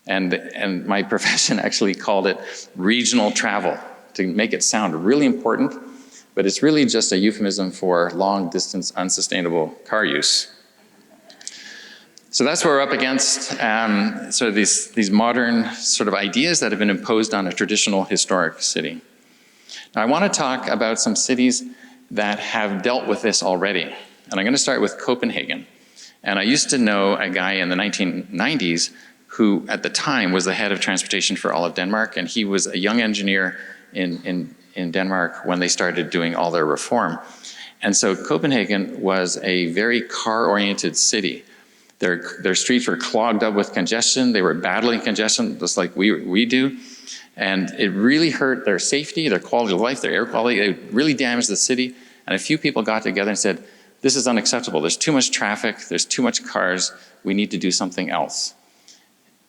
And my profession actually called it regional travel to make it sound really important, but it's really just a euphemism for long-distance, unsustainable car use. So that's what we're up against, sort of these modern sort of ideas that have been imposed on a traditional historic city. Now I want to talk about some cities that have dealt with this already. And I'm going to start with Copenhagen. And I used to know a guy in the 1990s who at the time was the head of transportation for all of Denmark, and he was a young engineer in Denmark when they started doing all their reform. And so Copenhagen was a very car-oriented city. Their streets were clogged up with congestion. They were battling congestion just like we do. And it really hurt their safety, their quality of life, their air quality. It really damaged the city. And a few people got together and said, this is unacceptable. There's too much traffic. There's too much cars. We need to do something else.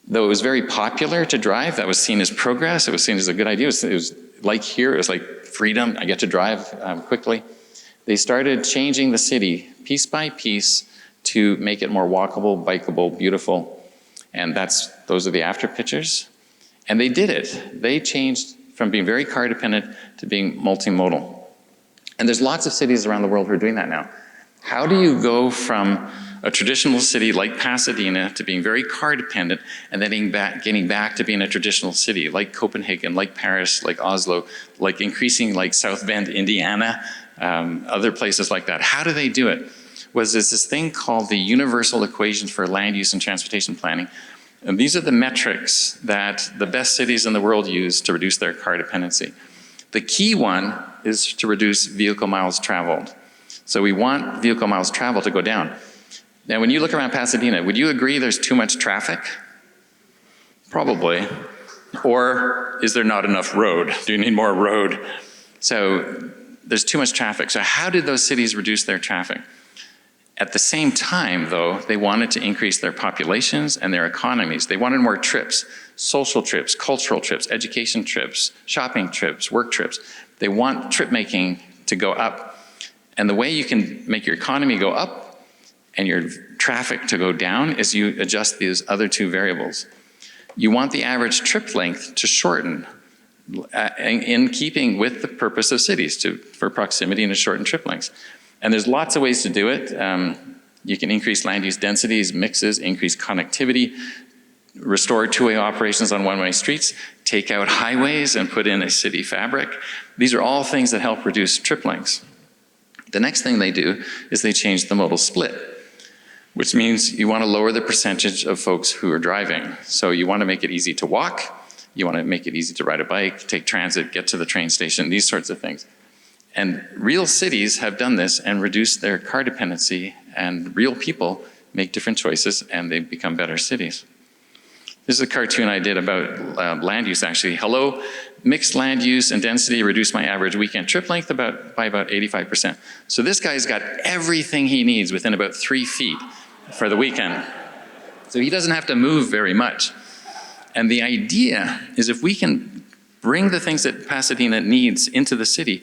Though it was very popular to drive, that was seen as progress. It was seen as a good idea. It was like here. It was like freedom. I get to drive quickly. They started changing the city piece by piece to make it more walkable, bikeable, beautiful. And those are the after pictures. And they did it. They changed from being very car dependent to being multimodal. And there's lots of cities around the world who are doing that now. How do you go from a traditional city like Pasadena to being very car dependent and then getting back to being a traditional city like Copenhagen, like Paris, like Oslo, like increasing like South Bend, Indiana, other places like that? How do they do it? There's this thing called the Universal Equations for Land Use and Transportation Planning. And these are the metrics that the best cities in the world use to reduce their car dependency. The key one is to reduce vehicle miles traveled. So we want vehicle miles traveled to go down. Now, when you look around Pasadena, would you agree there's too much traffic? Probably. Or is there not enough road? Do you need more road? So there's too much traffic. So how did those cities reduce their traffic? At the same time, though, they wanted to increase their populations and their economies. They wanted more trips, social trips, cultural trips, education trips, shopping trips, work trips. They want trip making to go up. And the way you can make your economy go up and your traffic to go down is you adjust these other two variables. You want the average trip length to shorten in keeping with the purpose of cities for proximity and to shorten trip lengths. And there's lots of ways to do it. You can increase land use densities, mixes, increase connectivity, restore two-way operations on one-way streets, take out highways and put in a city fabric. These are all things that help reduce trip lengths. The next thing they do is they change the modal split, which means you want to lower the percentage of folks who are driving. So you want to make it easy to walk, you want to make it easy to ride a bike, take transit, get to the train station, these sorts of things. And real cities have done this and reduced their car dependency, and real people make different choices and they become better cities. This is a cartoon I did about land use, actually. Hello, mixed land use and density reduced my average weekend trip length by about 85%. So this guy's got everything he needs within about 3 feet for the weekend. So he doesn't have to move very much. And the idea is if we can bring the things that Pasadena needs into the city,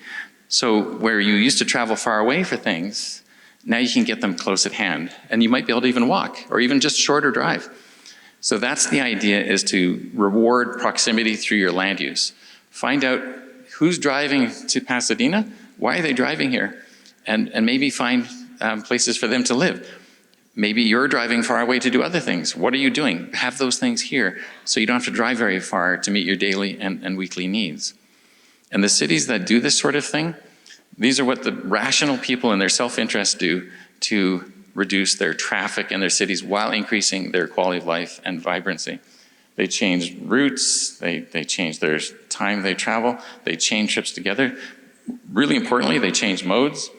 so where you used to travel far away for things, now you can get them close at hand. And you might be able to even walk, or even just shorter drive. So that's the idea, is to reward proximity through your land use. Find out who's driving to Pasadena, why are they driving here, and maybe find places for them to live. Maybe you're driving far away to do other things. What are you doing? Have those things here so you don't have to drive very far to meet your daily and weekly needs. And the cities that do this sort of thing, these are what the rational people in their self-interest do to reduce their traffic in their cities while increasing their quality of life and vibrancy. They change routes, they change their time they travel, they chain trips together. Really importantly, they change modes.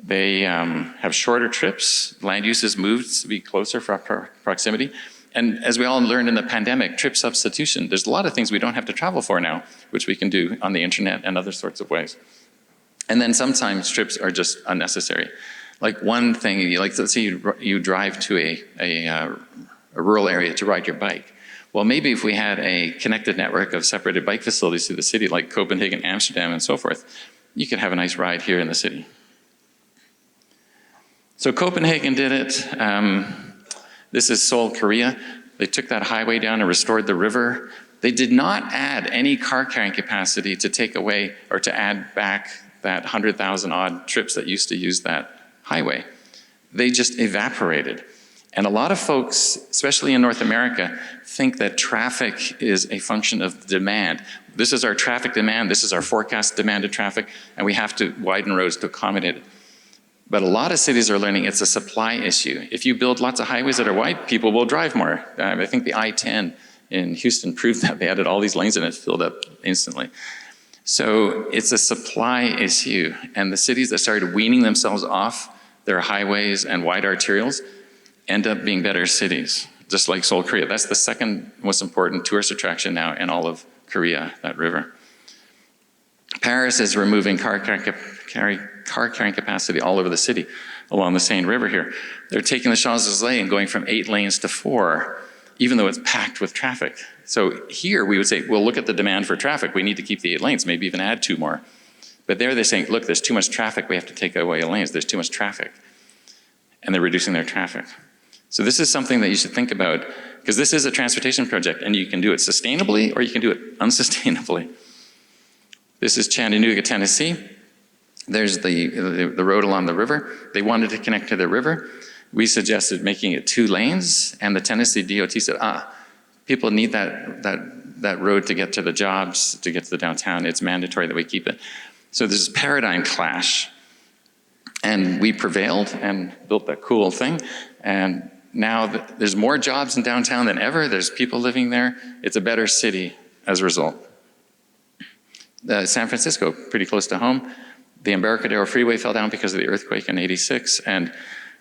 They have shorter trips. Land use is moved to be closer for proximity. And as we all learned in the pandemic, trip substitution, there's a lot of things we don't have to travel for now, which we can do on the internet and other sorts of ways. And then sometimes trips are just unnecessary. Like one thing, like let's say you drive to a rural area to ride your bike. Well, maybe if we had a connected network of separated bike facilities through the city, like Copenhagen, Amsterdam, and so forth, you could have a nice ride here in the city. So Copenhagen did it. This is Seoul, Korea. They took that highway down and restored the river. They did not add any car carrying capacity to take away or to add back that 100,000 odd trips that used to use that highway. They just evaporated. And a lot of folks, especially in North America, think that traffic is a function of demand. This is our traffic demand, this is our forecast demand of traffic, and we have to widen roads to accommodate it. But a lot of cities are learning it's a supply issue. If you build lots of highways that are wide, people will drive more. I think the I-10 in Houston proved that. They added all these lanes and it filled up instantly. So it's a supply issue. And the cities that started weaning themselves off their highways and wide arterials end up being better cities, just like Seoul, Korea. That's the second most important tourist attraction now in all of Korea, that river. Paris is removing car carrying capacity all over the city along the Seine River here. They're taking the Champs-Élysées and going from 8 lanes to 4, even though it's packed with traffic. So here we would say, well, look at the demand for traffic. We need to keep the 8 lanes, maybe even add 2 more. But there they're saying, look, there's too much traffic. We have to take away lanes. There's too much traffic. And they're reducing their traffic. So this is something that you should think about, because this is a transportation project, and you can do it sustainably or you can do it unsustainably. This is Chattanooga, Tennessee. There's the road along the river. They wanted to connect to the river. We suggested making it 2 lanes, and the Tennessee DOT said, people need that road to get to the jobs, to get to the downtown. It's mandatory that we keep it. So there's a paradigm clash. And we prevailed and built that cool thing. And now there's more jobs in downtown than ever. There's people living there. It's a better city as a result. San Francisco, pretty close to home. The Embarcadero Freeway fell down because of the earthquake in '86, and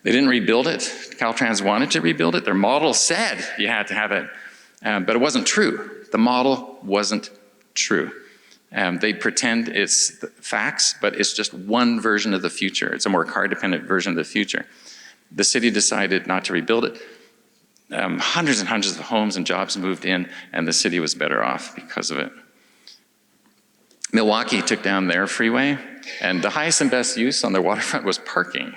they didn't rebuild it. Caltrans wanted to rebuild it. Their model said you had to have it, but it wasn't true. The model wasn't true. They pretend it's facts, but it's just one version of the future. It's a more car-dependent version of the future. The city decided not to rebuild it. Hundreds and hundreds of homes and jobs moved in, and the city was better off because of it. Milwaukee took down their freeway, and the highest and best use on their waterfront was parking.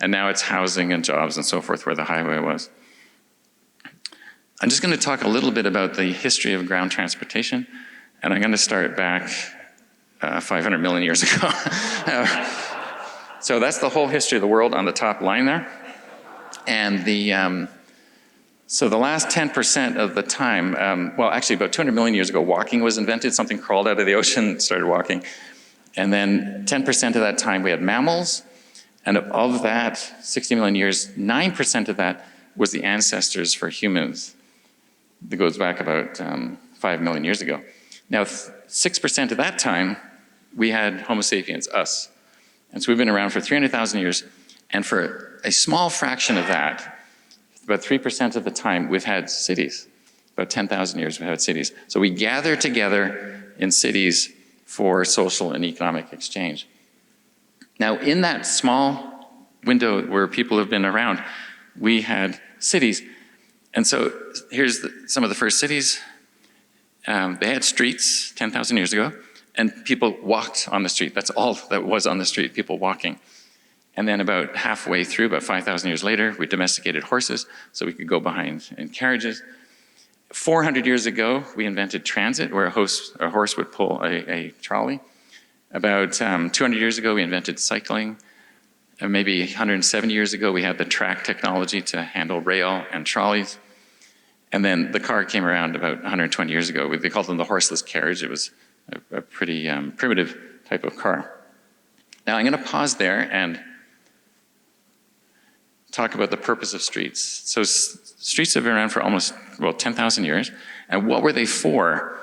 And now it's housing and jobs and so forth where the highway was. I'm just going to talk a little bit about the history of ground transportation, and I'm going to start back 500 million years ago. So that's the whole history of the world on the top line there. And so the last 10% of the time, well, actually about 200 million years ago, walking was invented. Something crawled out of the ocean, started walking. And then 10% of that time we had mammals. And of that 60 million years, 9% of that was the ancestors for humans. That goes back about 5 million years ago. Now, 6% of that time, we had Homo sapiens, us. And so we've been around for 300,000 years. And for a small fraction of that, about 3% of the time, we've had cities. About 10,000 years, we've had cities. So we gather together in cities for social and economic exchange. Now, in that small window where people have been around, we had cities. And so here's some of the first cities. They had streets 10,000 years ago, and people walked on the street. That's all that was on the street, people walking. And then about halfway through, about 5,000 years later, we domesticated horses so we could go behind in carriages. 400 years ago, we invented transit, where a horse would pull a trolley. About 200 years ago, we invented cycling. And maybe 170 years ago, we had the track technology to handle rail and trolleys. And then the car came around about 120 years ago. They called them the horseless carriage. It was a pretty primitive type of car. Now I'm going to pause there and talk about the purpose of streets. So streets have been around for almost, 10,000 years. And what were they for?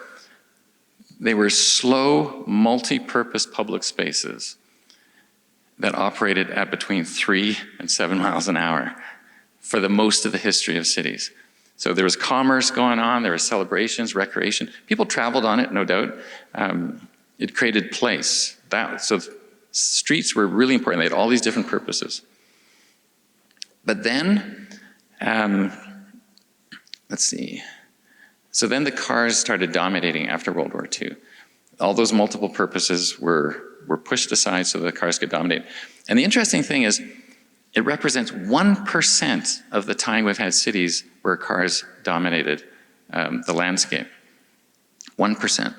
They were slow, multi-purpose public spaces that operated at between 3 and 7 miles an hour for the most of the history of cities. So there was commerce going on, there were celebrations, recreation. People traveled on it, no doubt. It created place. So streets were really important. They had all these different purposes. But then, let's see. So then the cars started dominating after World War II. All those multiple purposes were pushed aside so the cars could dominate. And the interesting thing is, it represents 1% of the time we've had cities where cars dominated the landscape. 1%.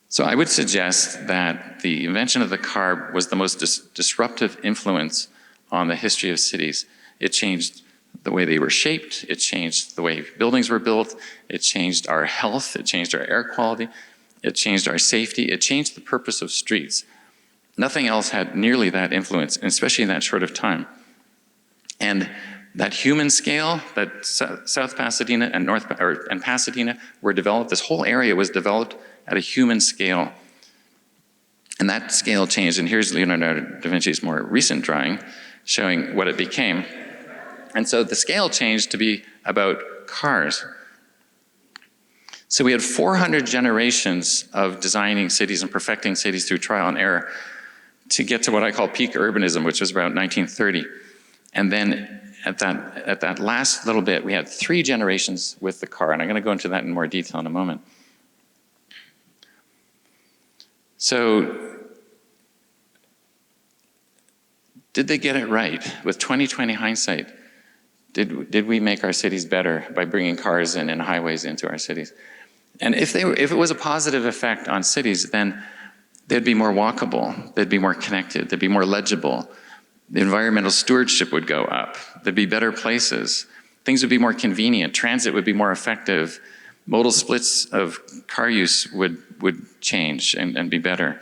So I would suggest that the invention of the car was the most disruptive influence on the history of cities. It changed the way they were shaped, it changed the way buildings were built, it changed our health, it changed our air quality, it changed our safety, it changed the purpose of streets. Nothing else had nearly that influence, especially in that short of time. And that human scale that South Pasadena and Pasadena were developed, this whole area was developed at a human scale. And that scale changed, and here's Leonardo da Vinci's more recent drawing showing what it became. And so the scale changed to be about cars. So we had 400 generations of designing cities and perfecting cities through trial and error to get to what I call peak urbanism, which was about 1930. And then at that last little bit, we had 3 generations with the car, and I'm going to go into that in more detail in a moment. So did they get it right? With 20/20 hindsight, did we make our cities better by bringing cars in and highways into our cities? And if it was a positive effect on cities, then they'd be more walkable, they'd be more connected, they'd be more legible. The environmental stewardship would go up. There'd be better places. Things would be more convenient. Transit would be more effective. Modal splits of car use would change and be better.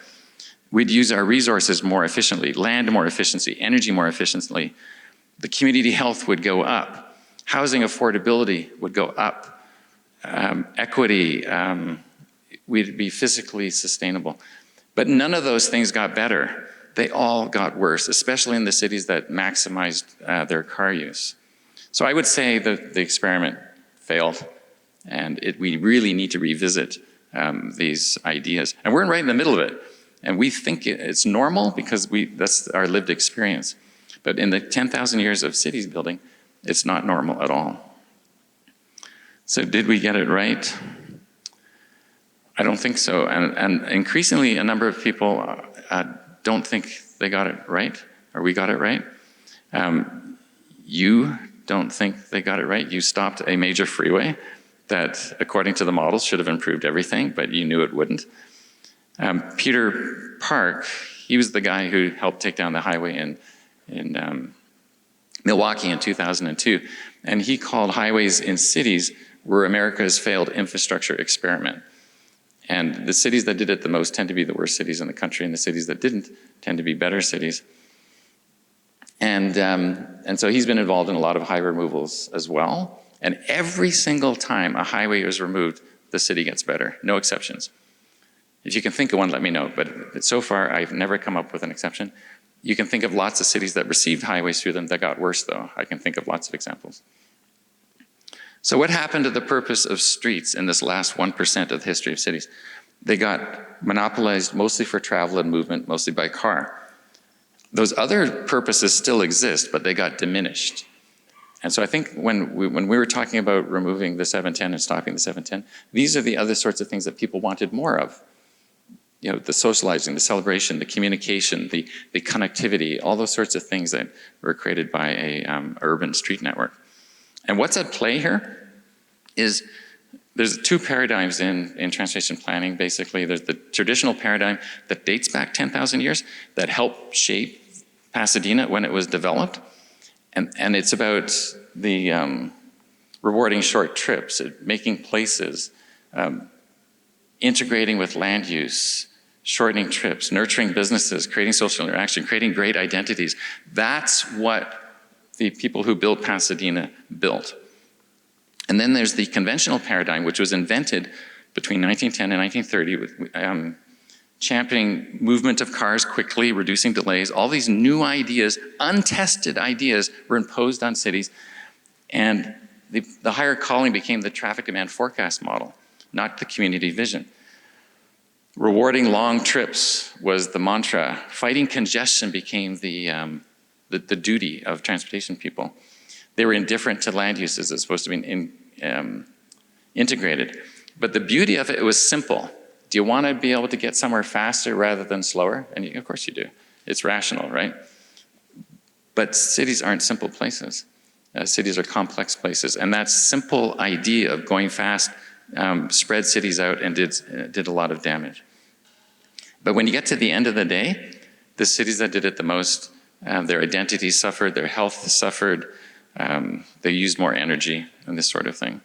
We'd use our resources more efficiently, land more efficiently, energy more efficiently. The community health would go up. Housing affordability would go up. Equity, we'd be physically sustainable. But none of those things got better. They all got worse, especially in the cities that maximized their car use. So I would say that the experiment failed, and we really need to revisit these ideas. And we're right in the middle of it. And we think it's normal because that's our lived experience. But in the 10,000 years of cities building, it's not normal at all. So did we get it right? I don't think so. And increasingly, a number of people don't think they got it right, or we got it right. You don't think they got it right. You stopped a major freeway that, according to the models, should have improved everything, but you knew it wouldn't. Peter Park, He was the guy who helped take down the highway in Milwaukee in 2002. And he called highways in cities were America's failed infrastructure experiment. And the cities that did it the most tend to be the worst cities in the country, and the cities that didn't tend to be better cities. And so he's been involved in a lot of highway removals as well. And every single time a highway is removed, the city gets better, no exceptions. If you can think of one, let me know. But so far, I've never come up with an exception. You can think of lots of cities that received highways through them that got worse, though. I can think of lots of examples. So what happened to the purpose of streets in this last 1% of the history of cities? They got monopolized mostly for travel and movement, mostly by car. Those other purposes still exist, but they got diminished. And so I think when we were talking about removing the 710 and stopping the 710, these are the other sorts of things that people wanted more of. You know, the socializing, the celebration, the communication, the connectivity, all those sorts of things that were created by a urban street network. And what's at play here is there's two paradigms in transportation planning, basically. There's the traditional paradigm that dates back 10,000 years that helped shape Pasadena when it was developed. And it's about the rewarding short trips, making places, integrating with land use, shortening trips, nurturing businesses, creating social interaction, creating great identities. That's what the people who built Pasadena built. And then there's the conventional paradigm, which was invented between 1910 and 1930 with championing movement of cars quickly, reducing delays. All these new ideas, untested ideas, were imposed on cities. And the higher calling became the traffic demand forecast model, not the community vision. Rewarding long trips was the mantra. Fighting congestion became the duty of transportation people. They were indifferent to land uses as opposed to being integrated. But the beauty of it was simple. Do you want to be able to get somewhere faster rather than slower? And of course you do. It's rational, right? But cities aren't simple places. Cities are complex places. And that simple idea of going fast spread cities out and did a lot of damage. But when you get to the end of the day, the cities that did it the most, their identities suffered, their health suffered, they used more energy and this sort of thing.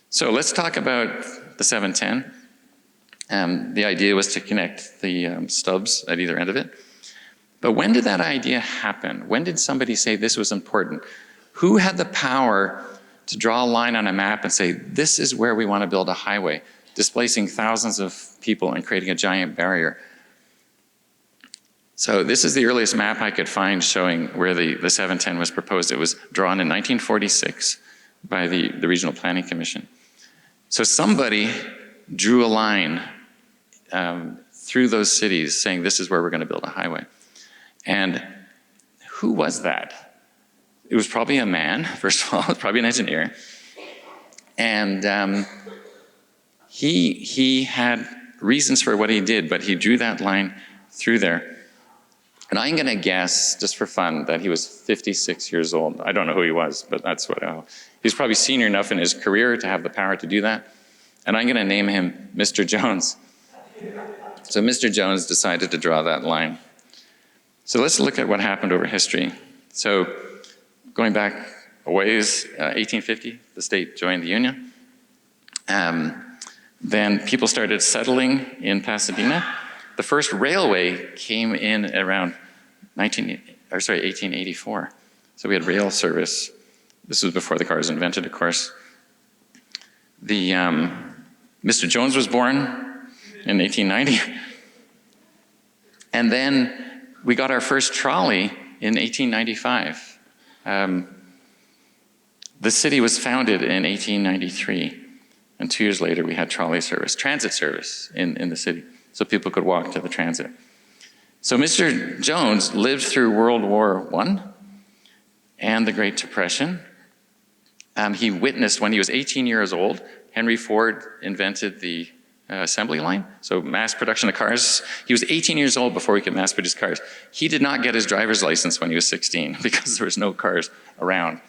So let's talk about the 710. The idea was to connect the stubs at either end of it. But when did that idea happen? When did somebody say this was important? Who had the power to draw a line on a map and say, this is where we want to build a highway, displacing thousands of people and creating a giant barrier? So this is the earliest map I could find showing where the 710 was proposed. It was drawn in 1946 by the Regional Planning Commission. So somebody drew a line through those cities saying this is where we're going to build a highway. And who was that? It was probably a man, first of all, probably an engineer. And he had reasons for what he did, but he drew that line through there. And I'm going to guess, just for fun, that he was 56 years old. I don't know who he was, but that's what he's probably senior enough in his career to have the power to do that. And I'm going to name him Mr. Jones. So Mr. Jones decided to draw that line. So let's look at what happened over history. So going back a ways, 1850, the state joined the Union. Then people started settling in Pasadena. The first railway came in around 1884. So we had rail service. This was before the car was invented, of course. Mr. Jones was born in 1890. And then we got our first trolley in 1895. The city was founded in 1893. And 2 years later, we had trolley service, transit service in the city, so people could walk to the transit. So Mr. Jones lived through World War I and the Great Depression. He witnessed, when he was 18 years old, Henry Ford invented the assembly line, so mass production of cars. He was 18 years old before he could mass produce cars. He did not get his driver's license when he was 16 because there was no cars around.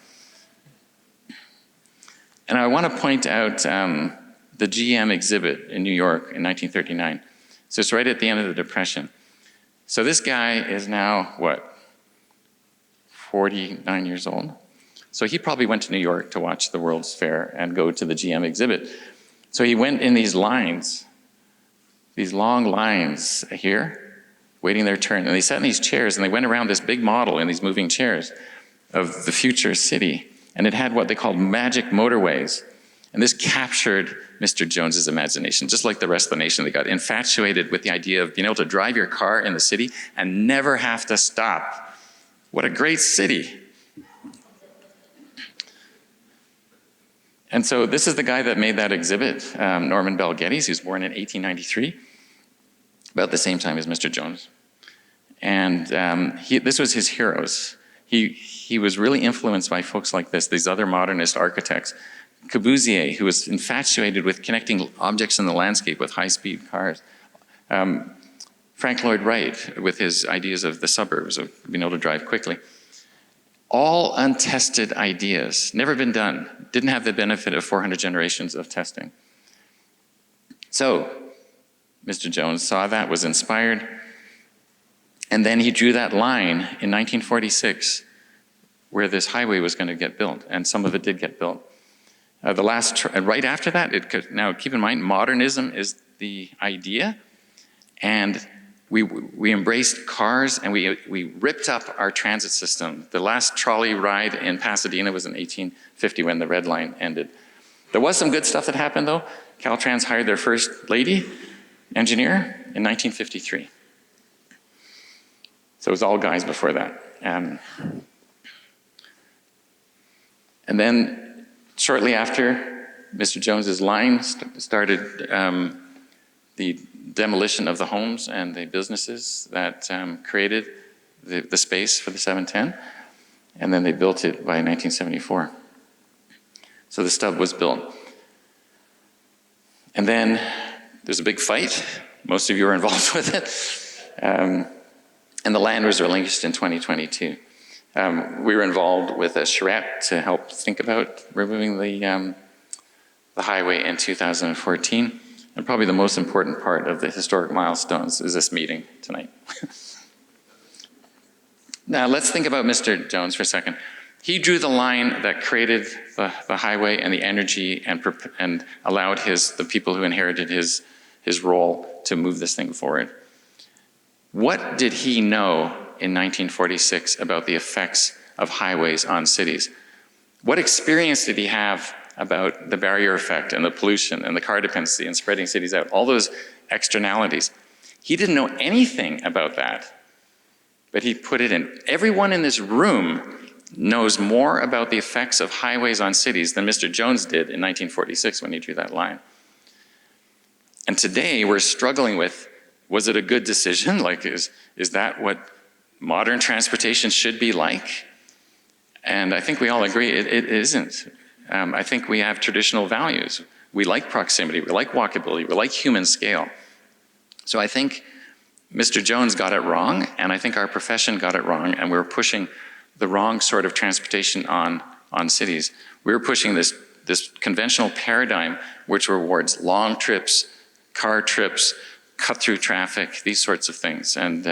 And I want to point out the GM exhibit in New York in 1939. So it's right at the end of the Depression. So this guy is now, what, 49 years old? So he probably went to New York to watch the World's Fair and go to the GM exhibit. So he went in these lines, these long lines here, waiting their turn. And they sat in these chairs and they went around this big model in these moving chairs of the future city. And it had what they called magic motorways. And this captured Mr. Jones's imagination. Just like the rest of the nation, they got infatuated with the idea of being able to drive your car in the city and never have to stop. What a great city. And so this is the guy that made that exhibit, Norman Bell Geddes. He was born in 1893, about the same time as Mr. Jones. And this was his heroes. He was really influenced by folks like this, these other modernist architects. Corbusier, who was infatuated with connecting objects in the landscape with high-speed cars. Frank Lloyd Wright, with his ideas of the suburbs, of being able to drive quickly. All untested ideas, never been done, didn't have the benefit of 400 generations of testing. So, Mr. Jones saw that, was inspired, and then he drew that line in 1946 where this highway was going to get built, and some of it did get built. Right after that, now keep in mind, modernism is the idea, and we embraced cars and we ripped up our transit system. The last trolley ride in Pasadena was in 1850 when the Red Line ended. There was some good stuff that happened though. Caltrans hired their first lady engineer in 1953. So it was all guys before that. And then shortly after, Mr. Jones's line started the demolition of the homes and the businesses that created the space for the 710, and then they built it by 1974. So the stub was built. And then there's a big fight. Most of you are involved with it. And the land was relinquished in 2022. We were involved with a charrette to help think about removing the highway in 2014. And probably the most important part of the historic milestones is this meeting tonight. Now let's think about Mr. Jones for a second. He drew the line that created the highway and the energy and allowed the people who inherited his role to move this thing forward. What did he know in 1946 about the effects of highways on cities? What experience did he have about the barrier effect and the pollution and the car dependency and spreading cities out, all those externalities? He didn't know anything about that, but he put it in. Everyone in this room knows more about the effects of highways on cities than Mr. Jones did in 1946 when he drew that line. And today we're struggling with, was it a good decision? Like, is that what modern transportation should be like? And I think we all agree it isn't. I think we have traditional values. We like proximity, we like walkability, we like human scale. So I think Mr. Jones got it wrong, and I think our profession got it wrong, and we're pushing the wrong sort of transportation on cities. We're pushing this conventional paradigm which rewards long trips, car trips, cut through traffic, these sorts of things. And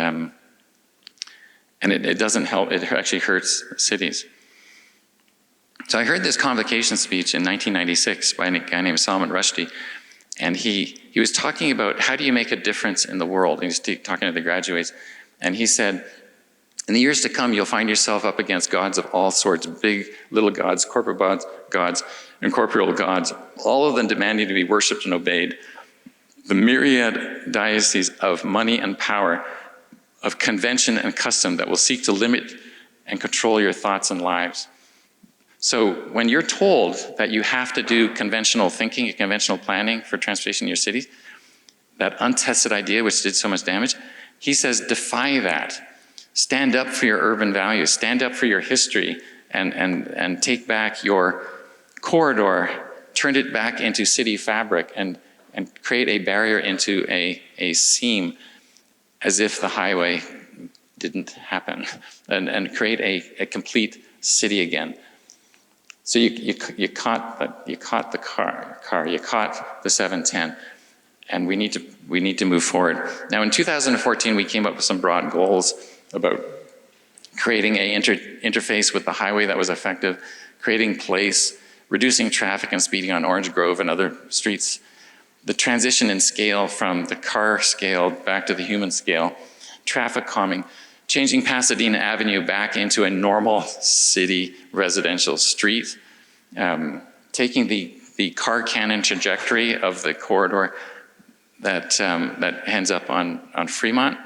it doesn't help, it actually hurts cities. So I heard this convocation speech in 1996 by a guy named Salman Rushdie, and he was talking about how do you make a difference in the world. And he's talking to the graduates, and he said, in the years to come, you'll find yourself up against gods of all sorts, big, little gods, corporate gods, incorporeal gods, all of them demanding to be worshipped and obeyed. The myriad deities of money and power, of convention and custom that will seek to limit and control your thoughts and lives. So when you're told that you have to do conventional thinking and conventional planning for transportation in your cities, that untested idea which did so much damage, he says, defy that. Stand up for your urban values, stand up for your history, and take back your corridor, turn it back into city fabric, and create a barrier into a seam as if the highway didn't happen, and create a complete city again. So you caught the car, you caught the 710, and we need to move forward. Now, in 2014, we came up with some broad goals about creating an interface with the highway that was effective, creating place, reducing traffic and speeding on Orange Grove and other streets, the transition in scale from the car scale back to the human scale, traffic calming, changing Pasadena Avenue back into a normal city residential street, taking the car cannon trajectory of the corridor that ends up on Fremont.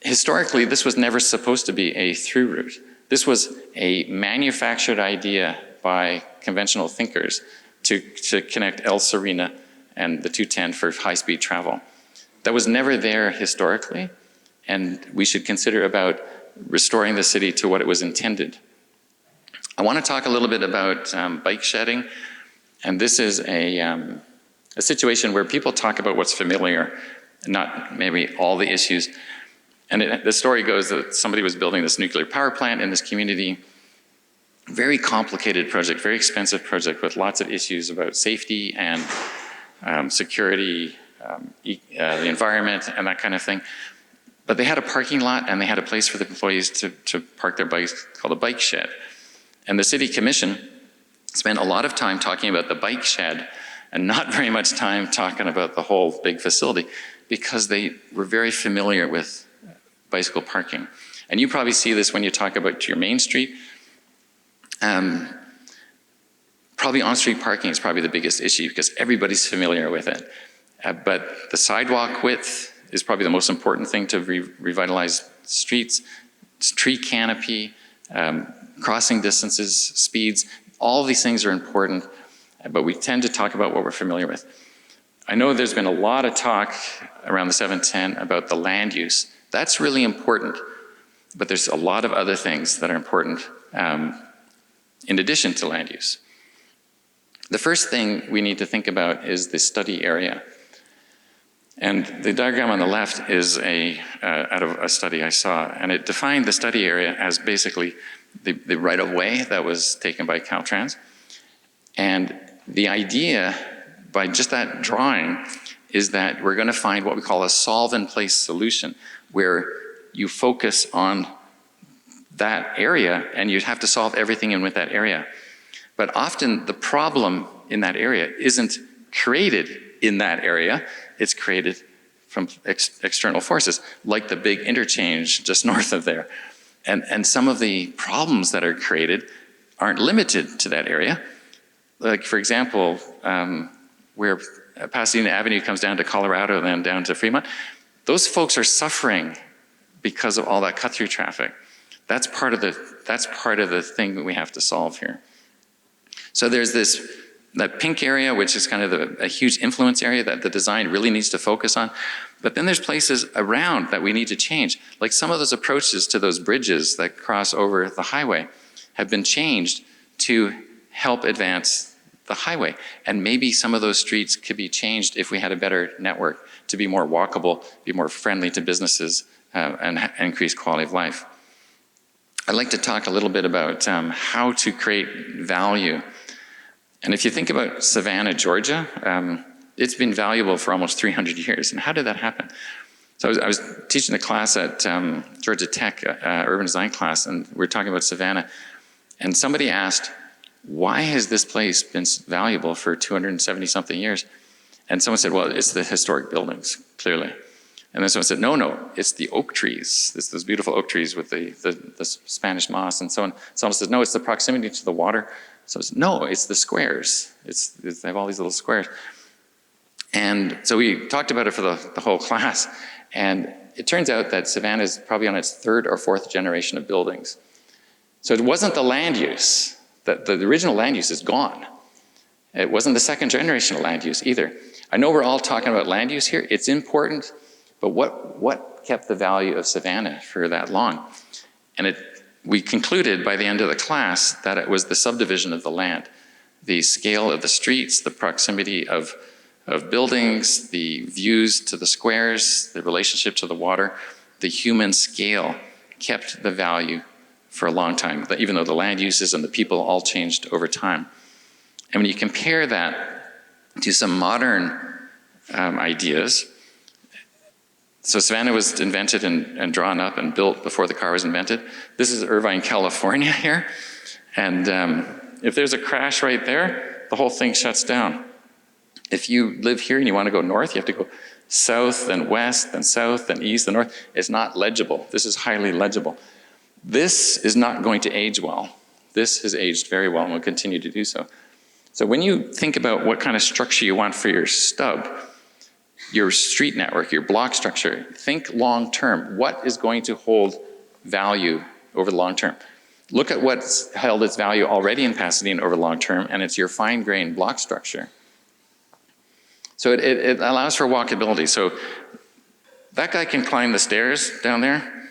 Historically, this was never supposed to be a through route. This was a manufactured idea by conventional thinkers to connect El Serena and the 210 for high-speed travel. That was never there historically, and we should consider about restoring the city to what it was intended. I want to talk a little bit about bike shedding, and this is a situation where people talk about what's familiar, not maybe all the issues. And the story goes that somebody was building this nuclear power plant in this community. Very complicated project, very expensive project with lots of issues about safety and security, the environment, and that kind of thing. But they had a parking lot and they had a place for the employees to park their bikes called a bike shed. And the city commission spent a lot of time talking about the bike shed and not very much time talking about the whole big facility because they were very familiar with bicycle parking. And you probably see this when you talk about your main street. Probably on-street parking is probably the biggest issue because everybody's familiar with it. But the sidewalk width is probably the most important thing to revitalize streets. It's tree canopy, crossing distances, speeds, all of these things are important, but we tend to talk about what we're familiar with. I know there's been a lot of talk around the 710 about the land use. That's really important, but there's a lot of other things that are important in addition to land use. The first thing we need to think about is the study area. And the diagram on the left is out of a study I saw, and it defined the study area as basically the right-of-way that was taken by Caltrans. And the idea, by just that drawing, is that we're going to find what we call a solve-in-place solution, where you focus on that area and you have to solve everything in with that area. But often the problem in that area isn't created in that area, it's created from external forces, like the big interchange just north of there. And some of the problems that are created aren't limited to that area. Like, for example, where Pasadena Avenue comes down to Colorado and then down to Fremont, those folks are suffering because of all that cut-through traffic. That's part of the thing that we have to solve here. So there's that pink area, which is kind of a huge influence area that the design really needs to focus on. But then there's places around that we need to change. Like some of those approaches to those bridges that cross over the highway have been changed to help advance the highway. And maybe some of those streets could be changed if we had a better network to be more walkable, be more friendly to businesses, and increase quality of life. I'd like to talk a little bit about how to create value. And if you think about Savannah, Georgia, it's been valuable for almost 300 years. And how did that happen? So I was teaching a class at Georgia Tech, urban design class, and we were talking about Savannah. And somebody asked, why has this place been valuable for 270-something years? And someone said, well, it's the historic buildings, clearly. And then someone said, no, it's the oak trees. It's those beautiful oak trees with the Spanish moss and so on. Someone said, no, it's the proximity to the water. So no, it's the squares. They have all these little squares. And so we talked about it for the whole class. And it turns out that Savannah is probably on its third or fourth generation of buildings. So it wasn't the land use. The original land use is gone. It wasn't the second generation of land use either. I know we're all talking about land use here. It's important, but what kept the value of Savannah for that long? And we concluded by the end of the class that it was the subdivision of the land, the scale of the streets, the proximity of buildings, the views to the squares, the relationship to the water, the human scale kept the value for a long time, even though the land uses and the people all changed over time. And when you compare that to some modern ideas. So Savannah was invented and drawn up and built before the car was invented. This is Irvine, California here. And if there's a crash right there, the whole thing shuts down. If you live here and you want to go north, you have to go south, then west, then south, then east, then north. It's not legible. This is highly legible. This is not going to age well. This has aged very well and will continue to do so. So when you think about what kind of structure you want for your stub, your street network, your block structure, think long term. What is going to hold value over the long term? Look at what's held its value already in Pasadena over the long term, and it's your fine-grained block structure. So it allows for walkability. So that guy can climb the stairs down there,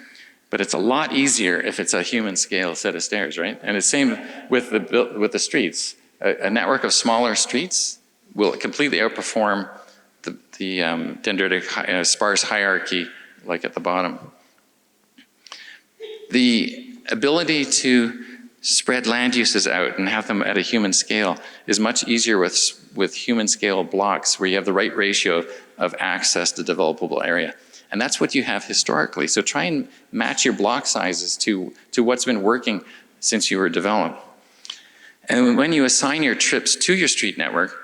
but it's a lot easier if it's a human scale set of stairs, right? And it's same with the streets. A network of smaller streets will completely outperform the dendritic sparse hierarchy like at the bottom. The ability to spread land uses out and have them at a human scale is much easier with human scale blocks where you have the right ratio of access to developable area. And that's what you have historically. So try and match your block sizes to what's been working since you were developed. And when you assign your trips to your street network,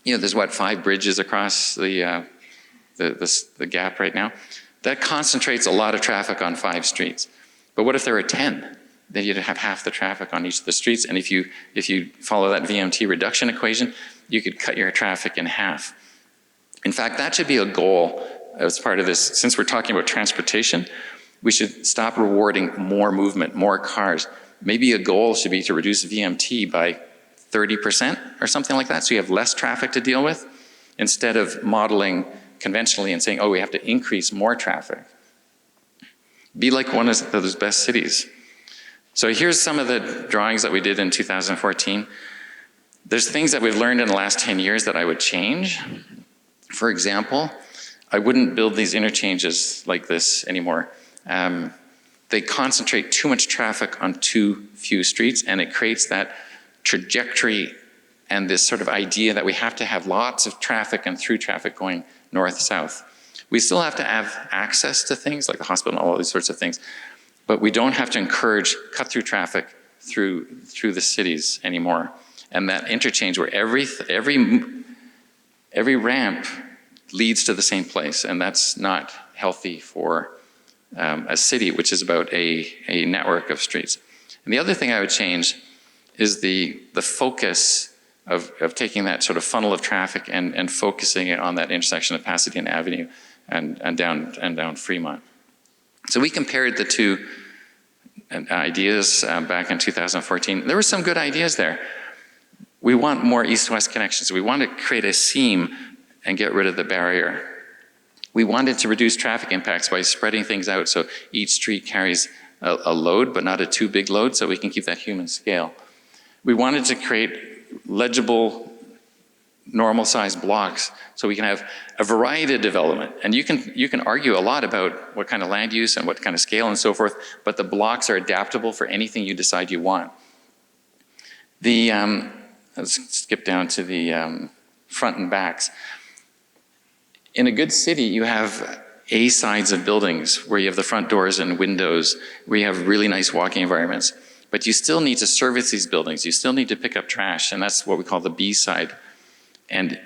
you know, there's what, 5 bridges across the gap right now? That concentrates a lot of traffic on 5 streets. But what if there are 10? Then you'd have half the traffic on each of the streets. And if you follow that VMT reduction equation, you could cut your traffic in half. In fact, that should be a goal as part of this. Since we're talking about transportation, we should stop rewarding more movement, more cars. Maybe a goal should be to reduce VMT by 30% or something like that, so you have less traffic to deal with, instead of modeling conventionally and saying, oh, we have to increase more traffic. Be like one of those best cities. So here's some of the drawings that we did in 2014. There's things that we've learned in the last 10 years that I would change. For example, I wouldn't build these interchanges like this anymore. They concentrate too much traffic on too few streets, and it creates that trajectory and this sort of idea that we have to have lots of traffic and through traffic going north-south. We still have to have access to things like the hospital and all these sorts of things, but we don't have to encourage cut-through traffic through the cities anymore. And that interchange where every ramp leads to the same place, and that's not healthy for a city, which is about a network of streets. And the other thing I would change is the focus of taking that sort of funnel of traffic and focusing it on that intersection of Pasadena Avenue and down Fremont. So we compared the two ideas back in 2014. There were some good ideas there. We want more east-west connections. We want to create a seam and get rid of the barrier. We wanted to reduce traffic impacts by spreading things out so each street carries a load, but not a too big load, so we can keep that human scale. We wanted to create legible, normal-sized blocks so we can have a variety of development. And you can argue a lot about what kind of land use and what kind of scale and so forth, but the blocks are adaptable for anything you decide you want. Let's skip down to the front and backs. In a good city, you have A sides of buildings where you have the front doors and windows, where you have really nice walking environments. But you still need to service these buildings. You still need to pick up trash, and that's what we call the B side. And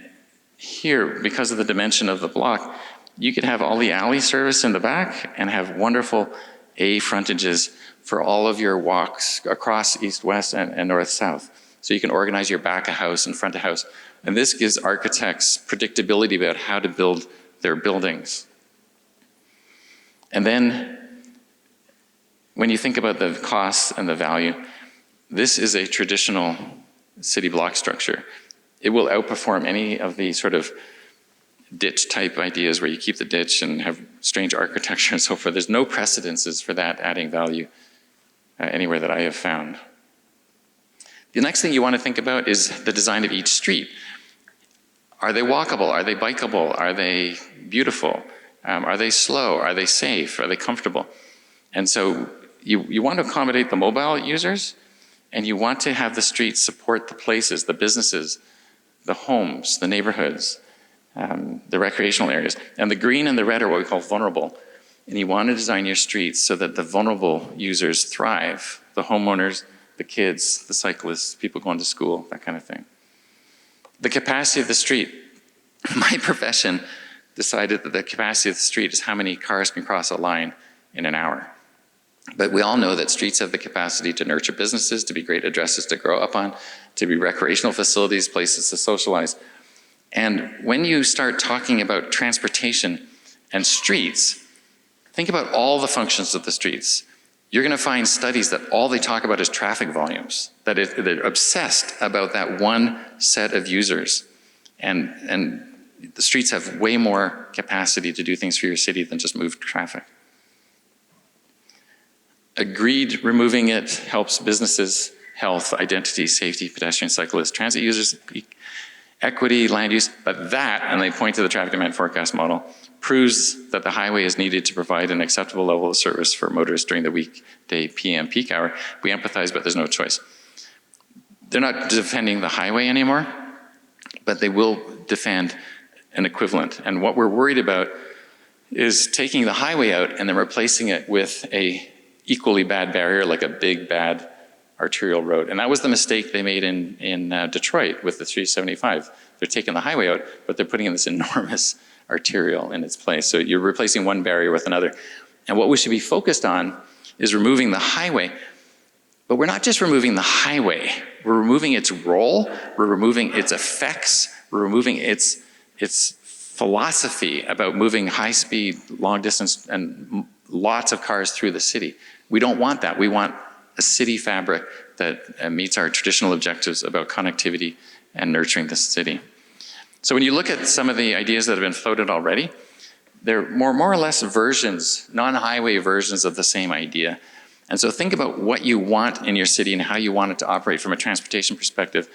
here, because of the dimension of the block, you could have all the alley service in the back and have wonderful A frontages for all of your walks across east-west and north-south. So you can organize your back of house and front of house. And this gives architects predictability about how to build their buildings. And then, when you think about the costs and the value, this is a traditional city block structure. It will outperform any of the sort of ditch type ideas where you keep the ditch and have strange architecture and so forth. There's no precedences for that adding value anywhere that I have found. The next thing you want to think about is the design of each street. Are they walkable? Are they bikeable? Are they beautiful? Are they slow? Are they safe? Are they comfortable? And so you want to accommodate the mobile users, and you want to have the streets support the places, the businesses, the homes, the neighborhoods. the recreational areas. And the green and the red are what we call vulnerable. And you want to design your streets so that the vulnerable users thrive, the homeowners, the kids, the cyclists, people going to school, that kind of thing. The capacity of the street. My profession decided that the capacity of the street is how many cars can cross a line in an hour. But we all know that streets have the capacity to nurture businesses, to be great addresses to grow up on, to be recreational facilities, places to socialize. And when you start talking about transportation and streets, think about all the functions of the streets. You're going to find studies that all they talk about is traffic volumes, that they're obsessed about that one set of users. And the streets have way more capacity to do things for your city than just move traffic. Agreed, removing it helps businesses, health, identity, safety, pedestrian, cyclists, transit users, equity, land use, but that, and they point to the traffic demand forecast model, proves that the highway is needed to provide an acceptable level of service for motorists during the weekday PM peak hour. We empathize, but there's no choice. They're not defending the highway anymore, but they will defend an equivalent. And what we're worried about is taking the highway out and then replacing it with a equally bad barrier, like a big bad arterial road. And that was the mistake they made in Detroit with the 375. They're taking the highway out, but they're putting in this enormous arterial in its place. So you're replacing one barrier with another. And what we should be focused on is removing the highway. But we're not just removing the highway. We're removing its role. We're removing its effects. We're removing its philosophy about moving high speed, long distance, and lots of cars through the city. We don't want that. We want a city fabric that meets our traditional objectives about connectivity and nurturing the city. So when you look at some of the ideas that have been floated already, they're more or less versions, non-highway versions of the same idea. And so think about what you want in your city and how you want it to operate from a transportation perspective,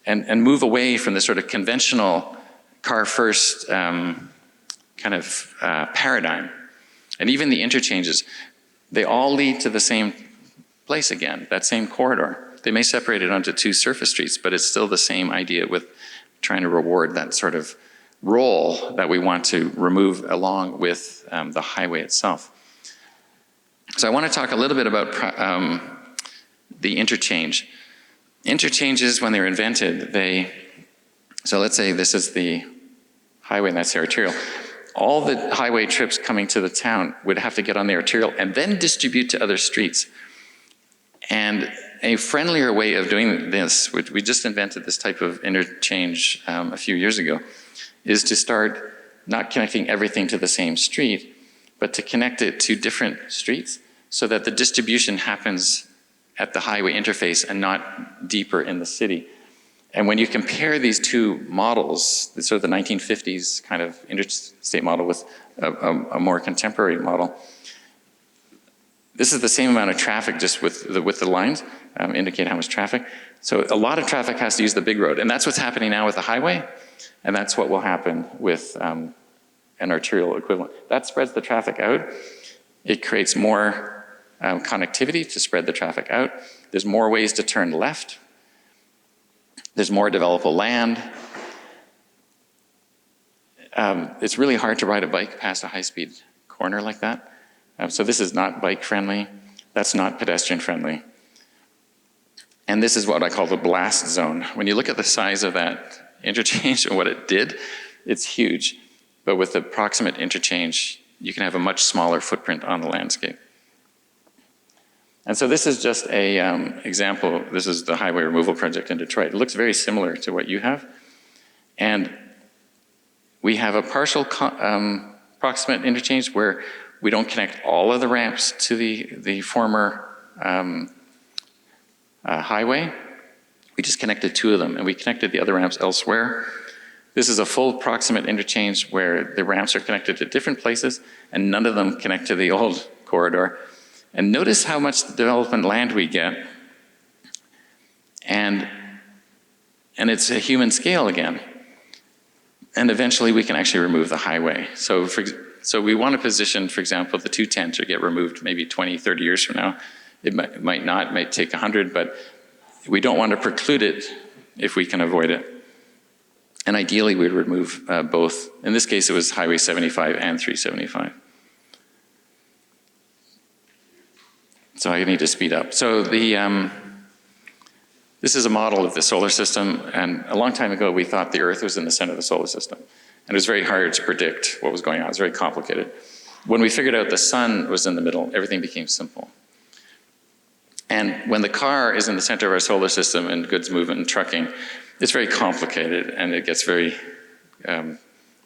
and move away from this sort of conventional car-first kind of paradigm. And even the interchanges, they all lead to the same place again, that same corridor. They may separate it onto two surface streets, but it's still the same idea with trying to reward that sort of role that we want to remove along with the highway itself. So I want to talk a little bit about the interchange. Interchanges, when they were invented, so let's say this is the highway and that's the arterial. All the highway trips coming to the town would have to get on the arterial and then distribute to other streets. And a friendlier way of doing this, which we just invented this type of interchange a few years ago, is to start not connecting everything to the same street, but to connect it to different streets so that the distribution happens at the highway interface and not deeper in the city. And when you compare these two models, sort of the 1950s kind of interstate model with a more contemporary model, this is the same amount of traffic just with the lines, indicate how much traffic. So a lot of traffic has to use the big road. And that's what's happening now with the highway. And that's what will happen with an arterial equivalent. That spreads the traffic out. It creates more connectivity to spread the traffic out. There's more ways to turn left. There's more developable land. It's really hard to ride a bike past a high-speed corner like that. So this is not bike-friendly. That's not pedestrian-friendly. And this is what I call the blast zone. When you look at the size of that interchange and what it did, it's huge. But with the proximate interchange, you can have a much smaller footprint on the landscape. And so this is just a example. This is the highway removal project in Detroit. It looks very similar to what you have. And we have a partial proximate interchange where we don't connect all of the ramps to the former highway. We just connected two of them, and we connected the other ramps elsewhere. This is a full proximate interchange where the ramps are connected to different places, and none of them connect to the old corridor. And notice how much development land we get. And it's a human scale again. And eventually we can actually remove the highway. So we want to position, for example, the 210 to get removed maybe 20, 30 years from now. It might not, it might take 100, but we don't want to preclude it if we can avoid it. And ideally, we'd remove both. In this case, it was Highway 75 and 375. So I need to speed up. So this is a model of the solar system, and a long time ago we thought the Earth was in the center of the solar system. And it was very hard to predict what was going on. It was very complicated. When we figured out the sun was in the middle, everything became simple. And when the car is in the center of our solar system and goods movement and trucking, it's very complicated and it gets very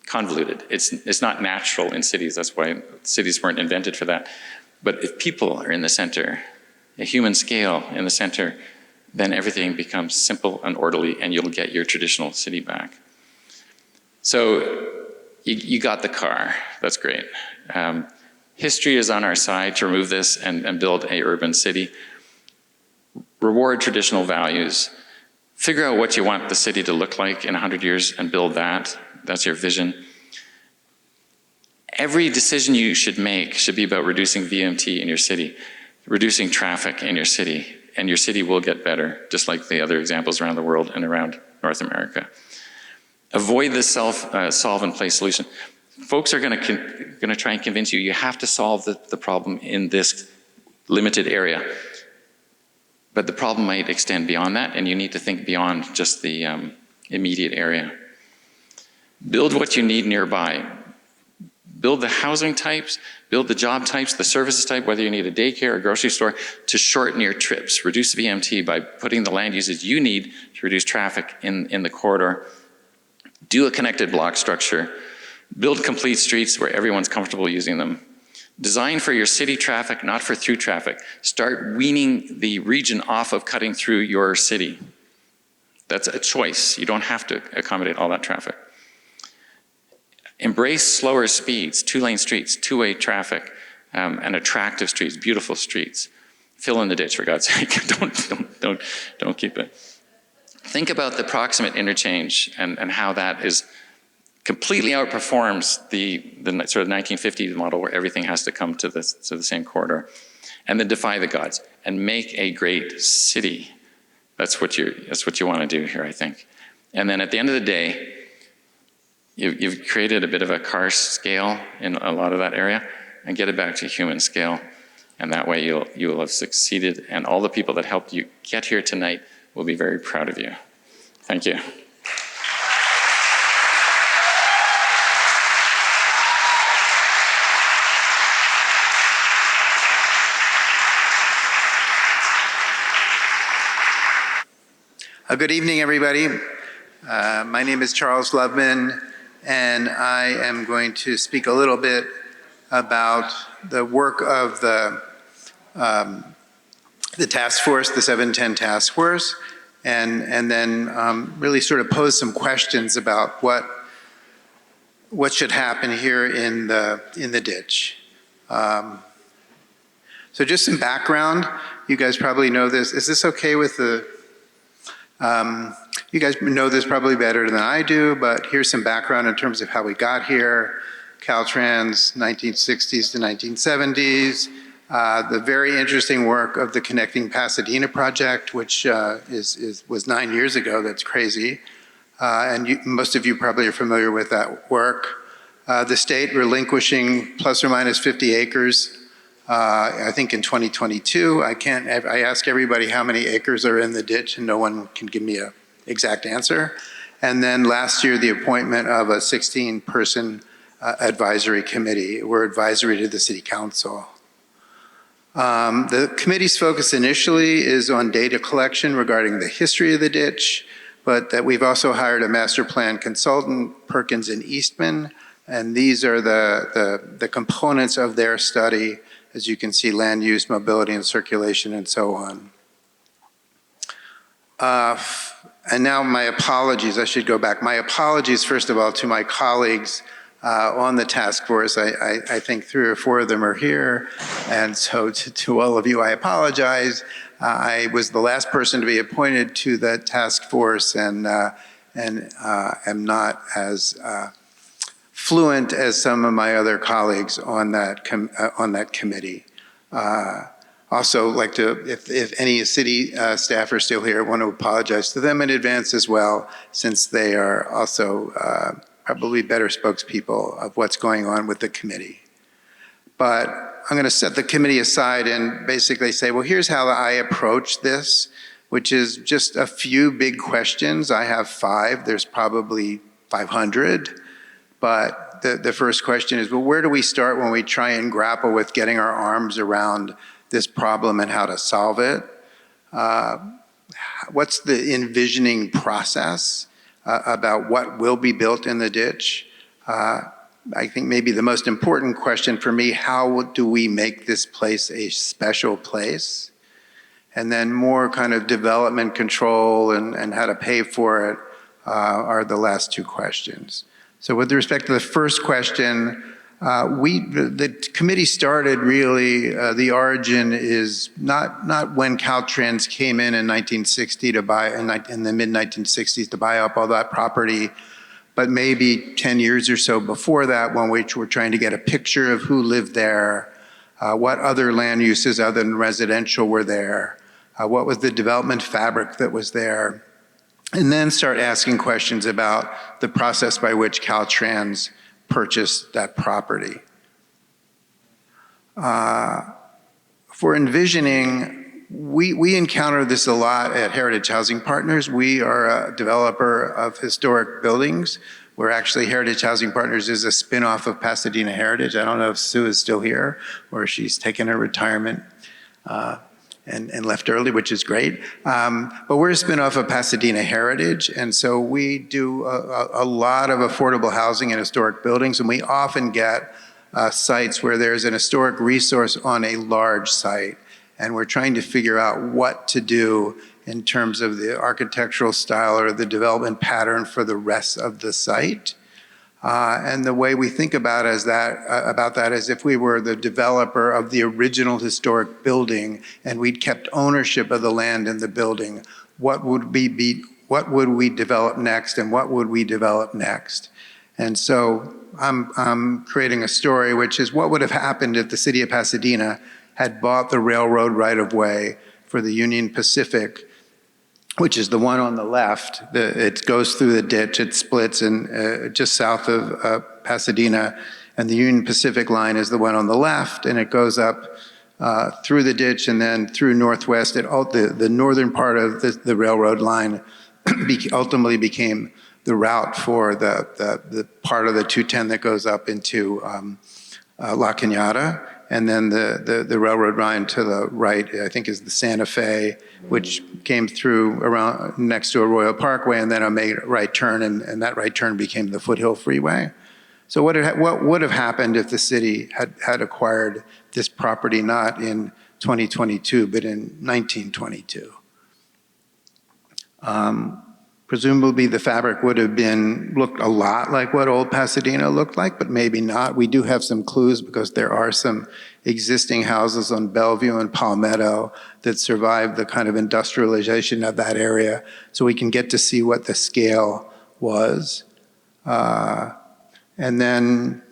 convoluted. It's not natural in cities. That's why cities weren't invented for that. But if people are in the center, a human scale in the center, then everything becomes simple and orderly and you'll get your traditional city back. So you got the car, that's great. History is on our side to remove this and build an urban city. Reward traditional values. Figure out what you want the city to look like in 100 years and build that. That's your vision. Every decision you should make should be about reducing VMT in your city, reducing traffic in your city, and your city will get better, just like the other examples around the world and around North America. Avoid the solve and play solution. Folks are going to try and convince you have to solve the problem in this limited area. But the problem might extend beyond that, and you need to think beyond just the immediate area. Build what you need nearby. Build the housing types, build the job types, the services type, whether you need a daycare or grocery store, to shorten your trips. Reduce VMT by putting the land uses you need to reduce traffic in the corridor. Do a connected block structure. Build complete streets where everyone's comfortable using them. Design for your city traffic, not for through traffic. Start weaning the region off of cutting through your city. That's a choice. You don't have to accommodate all that traffic. Embrace slower speeds, two-lane streets, two-way traffic, and attractive streets, beautiful streets. Fill in the ditch, for God's sake. Don't keep it. Think about the proximate interchange and how that is completely outperforms the sort of 1950s model where everything has to come to the same corridor. And then defy the gods and make a great city. That's what you want to do here, I think. And then at the end of the day, you've created a bit of a car scale in a lot of that area, and get it back to human scale. And that way you will have succeeded, and all the people that helped you get here tonight will be very proud of you. Thank you. Good evening, everybody. My name is Charles Loveman, and I am going to speak a little bit about the work of the task force, the 710 task force, and then really sort of pose some questions about what should happen here in the ditch. So just some background. You guys probably know this. Is this okay with the? You guys know this probably better than I do, but here's some background in terms of how we got here. Caltrans, 1960s to 1970s. The very interesting work of the Connecting Pasadena project, which was 9 years ago. That's crazy. And most of you probably are familiar with that work. The state relinquishing plus or minus 50 acres, I think in 2022. I ask everybody how many acres are in the ditch, and no one can give me an exact answer. And then last year, the appointment of a 16-person advisory committee. We're advisory to the city council. The committee's focus initially is on data collection regarding the history of the ditch, but that we've also hired a master plan consultant, Perkins and Eastman, and these are the components of their study. As you can see, land use, mobility, and circulation, and so on. And now my apologies, I should go back. My apologies, first of all, to my colleagues on the task force. I think 3 or 4 of them are here, and so to all of you, I apologize. I was the last person to be appointed to the task force, and am not as fluent as some of my other colleagues on that committee. Also like to, if any city staff are still here, want to apologize to them in advance as well, since they are also probably better spokespeople of what's going on with the committee. But I'm going to set the committee aside and basically say, well, here's how I approach this, which is just a few big questions. I have 5, there's probably 500, but the first question is, well, where do we start when we try and grapple with getting our arms around this problem and how to solve it? What's the envisioning process about what will be built in the ditch? I think maybe the most important question for me, how do we make this place a special place? And then more kind of development control and how to pay for it are the last 2 questions. So with respect to the first question, the committee started really, the origin is not when Caltrans came in 1960 to buy, in the mid-1960s to buy up all that property, but maybe 10 years or so before that, when we were trying to get a picture of who lived there, what other land uses other than residential were there, what was the development fabric that was there, and then start asking questions about the process by which Caltrans purchased that property. For envisioning, we encounter this a lot at Heritage Housing Partners. We are a developer of historic buildings. We're actually, Heritage Housing Partners is a spin-off of Pasadena Heritage. I don't know if Sue is still here or she's taken her retirement and left early, which is great. But we're a spin-off of Pasadena Heritage, and so we do a lot of affordable housing in historic buildings, and we often get sites where there's an historic resource on a large site, and we're trying to figure out what to do in terms of the architectural style or the development pattern for the rest of the site. And the way we think about that is if we were the developer of the original historic building and we'd kept ownership of the land in the building, what would we develop next and what would we develop next? And so I'm creating a story, which is what would have happened if the city of Pasadena had bought the railroad right-of-way for the Union Pacific, which is the one on the left. It goes through the ditch, it splits just south of Pasadena, and the Union Pacific line is the one on the left, and it goes up through the ditch and then through Northwest. The northern part of the railroad line ultimately became the route for the part of the 210 that goes up into La Cañada. And then the railroad line to the right, I think, is the Santa Fe, which came through around next to Arroyo Parkway, and then I made a right turn, and that right turn became the Foothill Freeway. So what would have happened if the city had acquired this property not in 2022, but in 1922? Presumably the fabric would have looked a lot like what old Pasadena looked like, but maybe not. We do have some clues because there are some existing houses on Bellevue and Palmetto that survived the kind of industrialization of that area, so we can get to see what the scale was. And then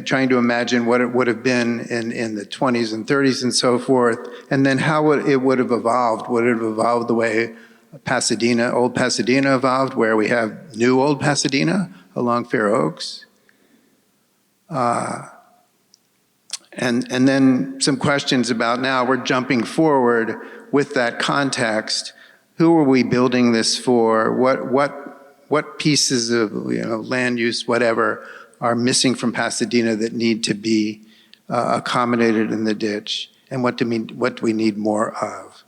trying to imagine what it would have been in the 20s and 30s and so forth, and then how it would have evolved. Would it have evolved the way old Pasadena evolved, where we have new old Pasadena along Fair Oaks? And then some questions about now, we're jumping forward with that context. Who are we building this for? What pieces of land use, whatever, are missing from Pasadena that need to be accommodated in the ditch? And what do we need more of?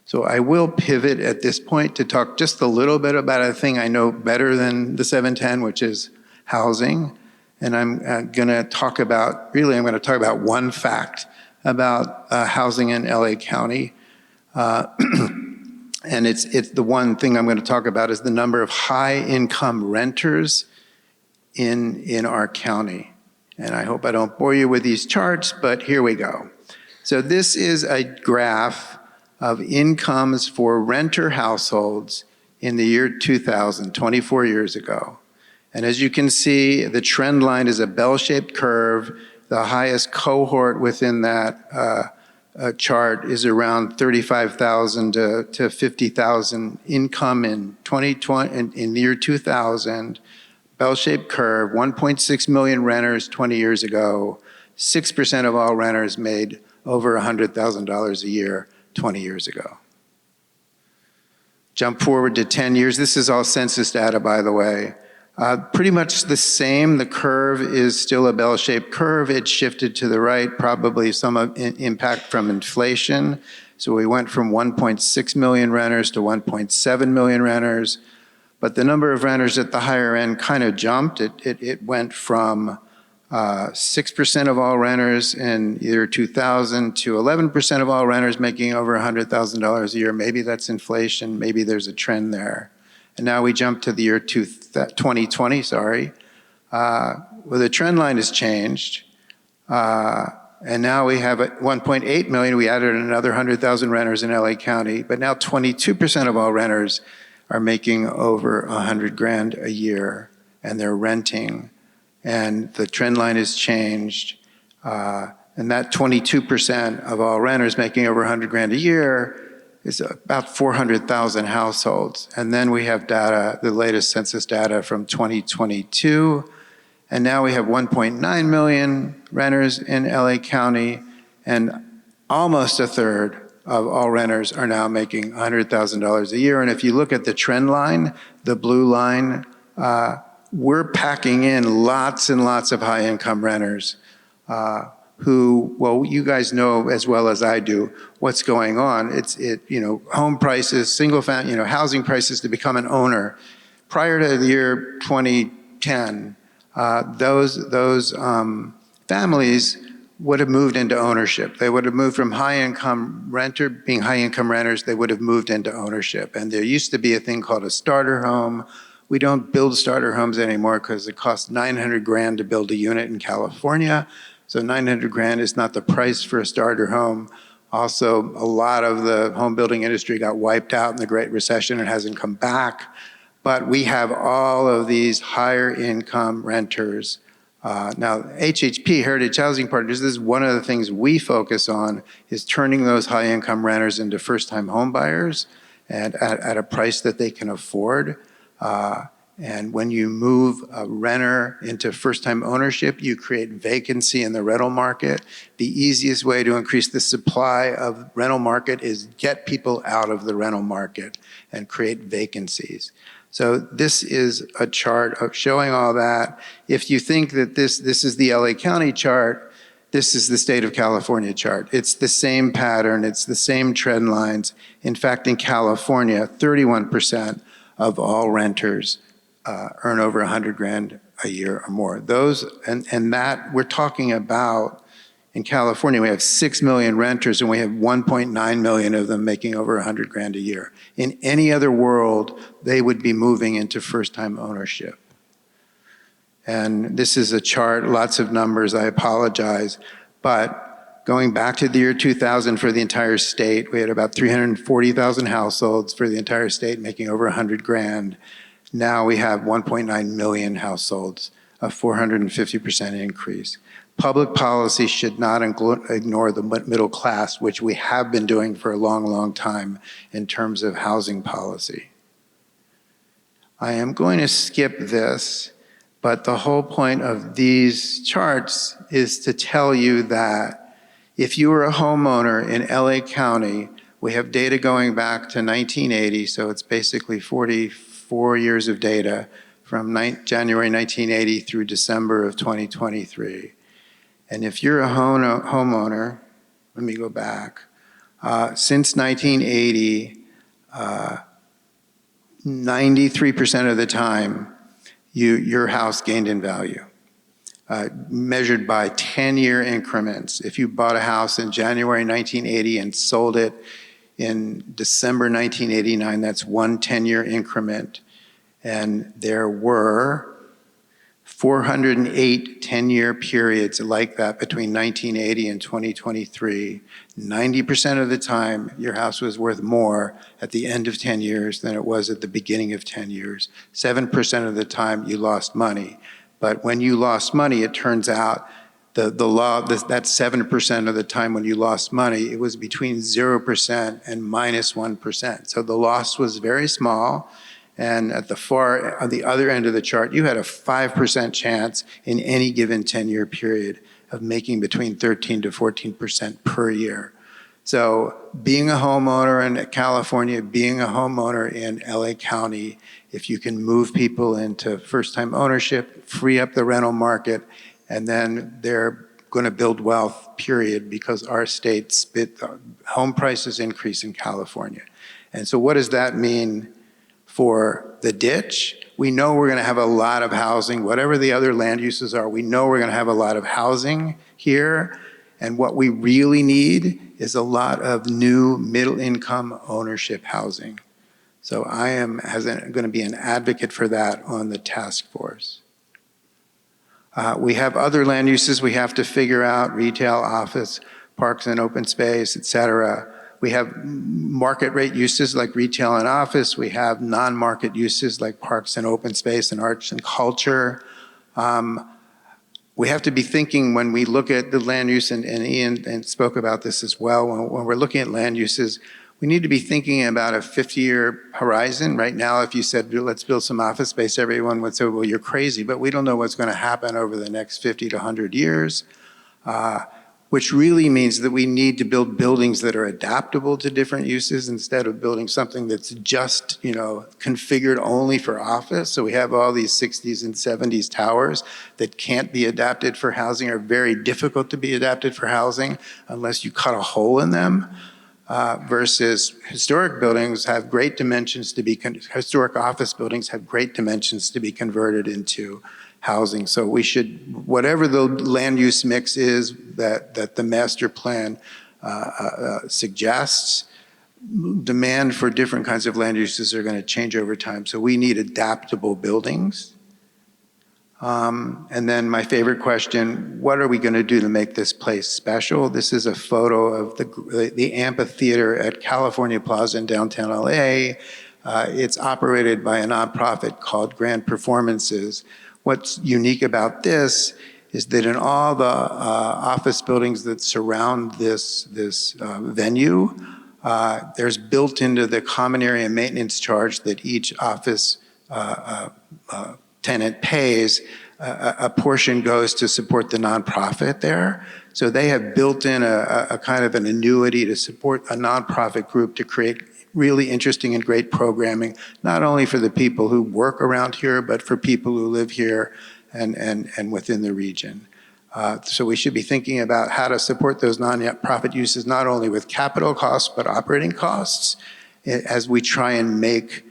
So I will pivot at this point to talk just a little bit about a thing I know better than the 710, which is housing. And I'm going to talk about one fact about housing in LA County. And it's the one thing I'm going to talk about is the number of high-income renters in our county. And I hope I don't bore you with these charts, but here we go. So this is a graph of incomes for renter households in the year 2000, 24 years ago. And as you can see, the trend line is a bell-shaped curve. The highest cohort within that chart is around 35,000 to 50,000 income in 2020, in the year 2000, bell-shaped curve, 1.6 million renters 20 years ago, 6% of all renters made over $100,000 a year 20 years ago. Jump forward to 10 years. This is all census data, by the way. Pretty much the same. The curve is still a bell-shaped curve. It shifted to the right, probably some impact from inflation. So we went from 1.6 million renters to 1.7 million renters. But the number of renters at the higher end kind of jumped. It went from 6% of all renters in year 2000 to 11% of all renters making over $100,000 a year. Maybe that's inflation. Maybe there's a trend there. And now we jump to the year 2020, where the trend line has changed. And now we have 1.8 million. We added another 100,000 renters in LA County, but now 22% of all renters are making over 100 grand a year, and they're renting. And the trend line has changed. And that 22% of all renters making over 100 grand a year is about 400,000 households. And then we have data, the latest census data from 2022. And now we have 1.9 million renters in LA County, and almost a third of all renters are now making $100,000 a year. And if you look at the trend line, the blue line, we're packing in lots and lots of high-income renters who, well, you guys know as well as I do what's going on. Home prices, single family, housing prices to become an owner. Prior to the year 2010, those families would have moved into ownership. They would have moved from being high-income renters, they would have moved into ownership. And there used to be a thing called a starter home. We don't build starter homes anymore because it costs 900 grand to build a unit in California. So 900 grand is not the price for a starter home. Also, a lot of the home building industry got wiped out in the Great Recession and hasn't come back. But we have all of these higher income renters. Now, HHP, Heritage Housing Partners, this is one of the things we focus on, is turning those high income renters into first-time home buyers and at a price that they can afford. And when you move a renter into first-time ownership, you create vacancy in the rental market. The easiest way to increase the supply of rental market is get people out of the rental market and create vacancies. So this is a chart of showing all that. If you think that this is the LA County chart, this is the state of California chart. It's the same pattern, it's the same trend lines. In fact, in California, 31% of all renters earn over 100 grand a year or more. And that we're talking about, in California, we have 6 million renters and we have 1.9 million of them making over 100 grand a year. In any other world, they would be moving into first-time ownership. And this is a chart, lots of numbers, I apologize, but going back to the year 2000 for the entire state, we had about 340,000 households for the entire state making over 100 grand. Now we have 1.9 million households, a 450% increase. Public policy should not ignore the middle class, which we have been doing for a long, long time in terms of housing policy. I am going to skip this, but the whole point of these charts is to tell you that if you were a homeowner in LA County, we have data going back to 1980, so it's basically 44 years of data from January 1980 through December of 2023. And if you're a homeowner, let me go back, since 1980, 93% of the time, your house gained in value, measured by 10-year increments. If you bought a house in January 1980 and sold it in December 1989, that's one 10-year increment. And there were 408 10-year periods like that between 1980 and 2023. 90% of the time, your house was worth more at the end of 10 years than it was at the beginning of 10 years. 7% of the time, you lost money. But when you lost money, it turns out the law, that 7% of the time when you lost money, it was between 0% and -1%. So the loss was very small. And on the other end of the chart, you had a 5% chance in any given 10-year period of making between 13 to 14% per year. So being a homeowner in California, being a homeowner in LA County, if you can move people into first-time ownership, free up the rental market, and then they're going to build wealth, period, because our state home prices increase in California. And so what does that mean for the ditch? We know we're going to have a lot of housing. Whatever the other land uses are, we know we're going to have a lot of housing here. And what we really need is a lot of new middle-income ownership housing. So I am going to be an advocate for that on the task force. We have other land uses we have to figure out: retail, office, parks and open space, et cetera. We have market rate uses like retail and office. We have non-market uses like parks and open space and arts and culture. We have to be thinking when we look at the land use, and Ian spoke about this as well, when we're looking at land uses, we need to be thinking about a 50-year horizon. Right now, if you said, let's build some office space, everyone would say, well, you're crazy, but we don't know what's going to happen over the next 50 to 100 years, which really means that we need to build buildings that are adaptable to different uses instead of building something that's just, configured only for office. So we have all these 60s and 70s towers that can't be adapted for housing, are very difficult to be adapted for housing unless you cut a hole in them. Versus historic buildings have great dimensions to be, historic office buildings have great dimensions to be converted into housing. So we should, whatever the land use mix is that the master plan suggests, demand for different kinds of land uses are going to change over time. So we need adaptable buildings. And then my favorite question, what are we going to do to make this place special? This is a photo of the amphitheater at California Plaza in downtown LA. It's operated by a nonprofit called Grand Performances. What's unique about this is that in all the office buildings that surround this venue, there's built into the common area maintenance charge that each office tenant pays, a portion goes to support the nonprofit there. So they have built in a kind of an annuity to support a nonprofit group to create really interesting and great programming, not only for the people who work around here, but for people who live here and within the region. So we should be thinking about how to support those nonprofit uses, not only with capital costs, but operating costs, as we try and make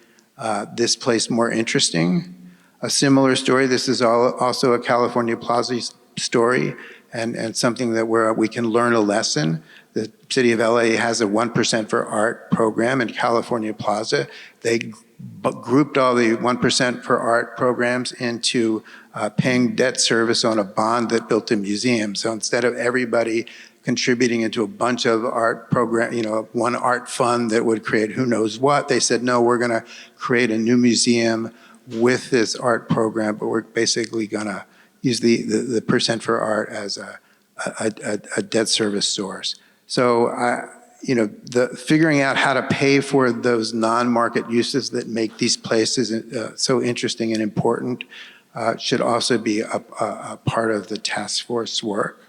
this place more interesting. A similar story, this is also a California Plaza story, and something that where we can learn a lesson. The city of LA has a 1% for art program in California Plaza. They grouped all the 1% for art programs into paying debt service on a bond that built a museum. So instead of everybody contributing into a bunch of art program, one art fund that would create who knows what, they said, no, we're gonna create a new museum with this art program, but we're basically gonna use the percent for art as a debt service source. So, the figuring out how to pay for those non-market uses that make these places so interesting and important should also be a part of the task force work.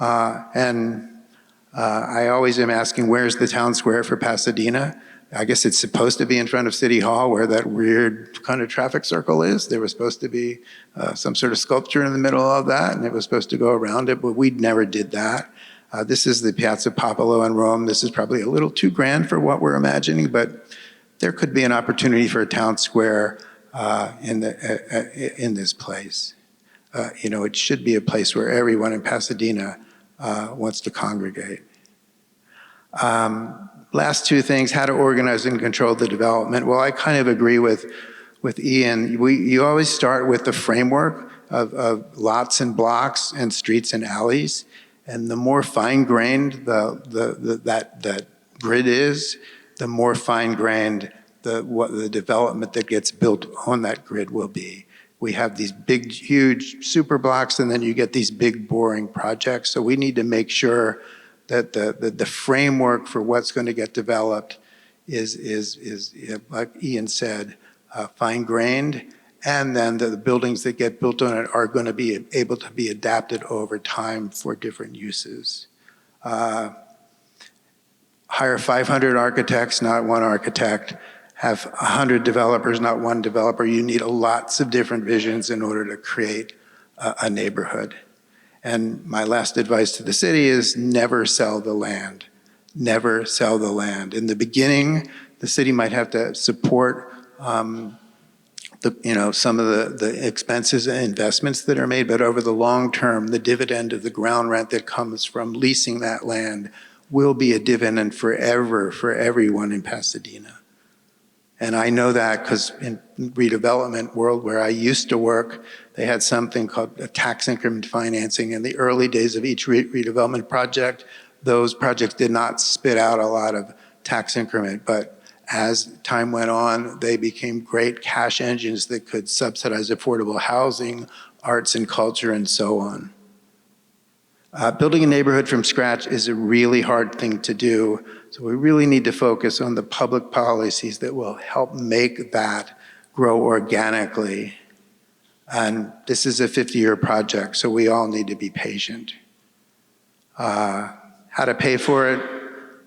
I always am asking, where's the town square for Pasadena? I guess it's supposed to be in front of City Hall where that weird kind of traffic circle is. There was supposed to be some sort of sculpture in the middle of that, and it was supposed to go around it, but we never did that. This is the Piazza Popolo in Rome. This is probably a little too grand for what we're imagining, but there could be an opportunity for a town square in this place. It should be a place where everyone in Pasadena wants to congregate. Last two things, how to organize and control the development. Well, I kind of agree with Ian. You always start with the framework of lots and blocks and streets and alleys. And the more fine-grained that grid is, the more fine-grained the development that gets built on that grid will be. We have these big, huge super blocks, and then you get these big, boring projects. So we need to make sure that the framework for what's going to get developed is like Ian said, fine-grained, and then the buildings that get built on it are going to be able to be adapted over time for different uses. Hire 500 architects, not one architect. Have 100 developers, not one developer. You need lots of different visions in order to create a neighborhood. And my last advice to the city is never sell the land. Never sell the land. In the beginning, the city might have to support some of the expenses and investments that are made, but over the long term, the dividend of the ground rent that comes from leasing that land will be a dividend forever for everyone in Pasadena. And I know that because in redevelopment world where I used to work, they had something called a tax increment financing. In the early days of each redevelopment project, those projects did not spit out a lot of tax increment, but as time went on, they became great cash engines that could subsidize affordable housing, arts and culture, and so on. Building a neighborhood from scratch is a really hard thing to do, so we really need to focus on the public policies that will help make that grow organically. And this is a 50-year project, so we all need to be patient. How to pay for it?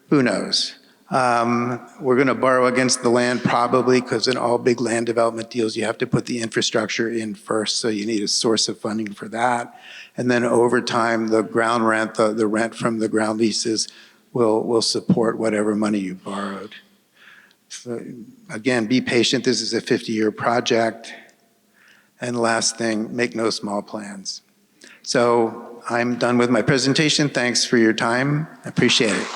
Who knows? We're going to borrow against the land probably because in all big land development deals, you have to put the infrastructure in first, so you need a source of funding for that. And then over time, the ground rent, the rent from the ground leases will support whatever money you borrowed. So again, be patient. This is a 50-year project. And last thing, make no small plans. So I'm done with my presentation. Thanks for your time. I appreciate it.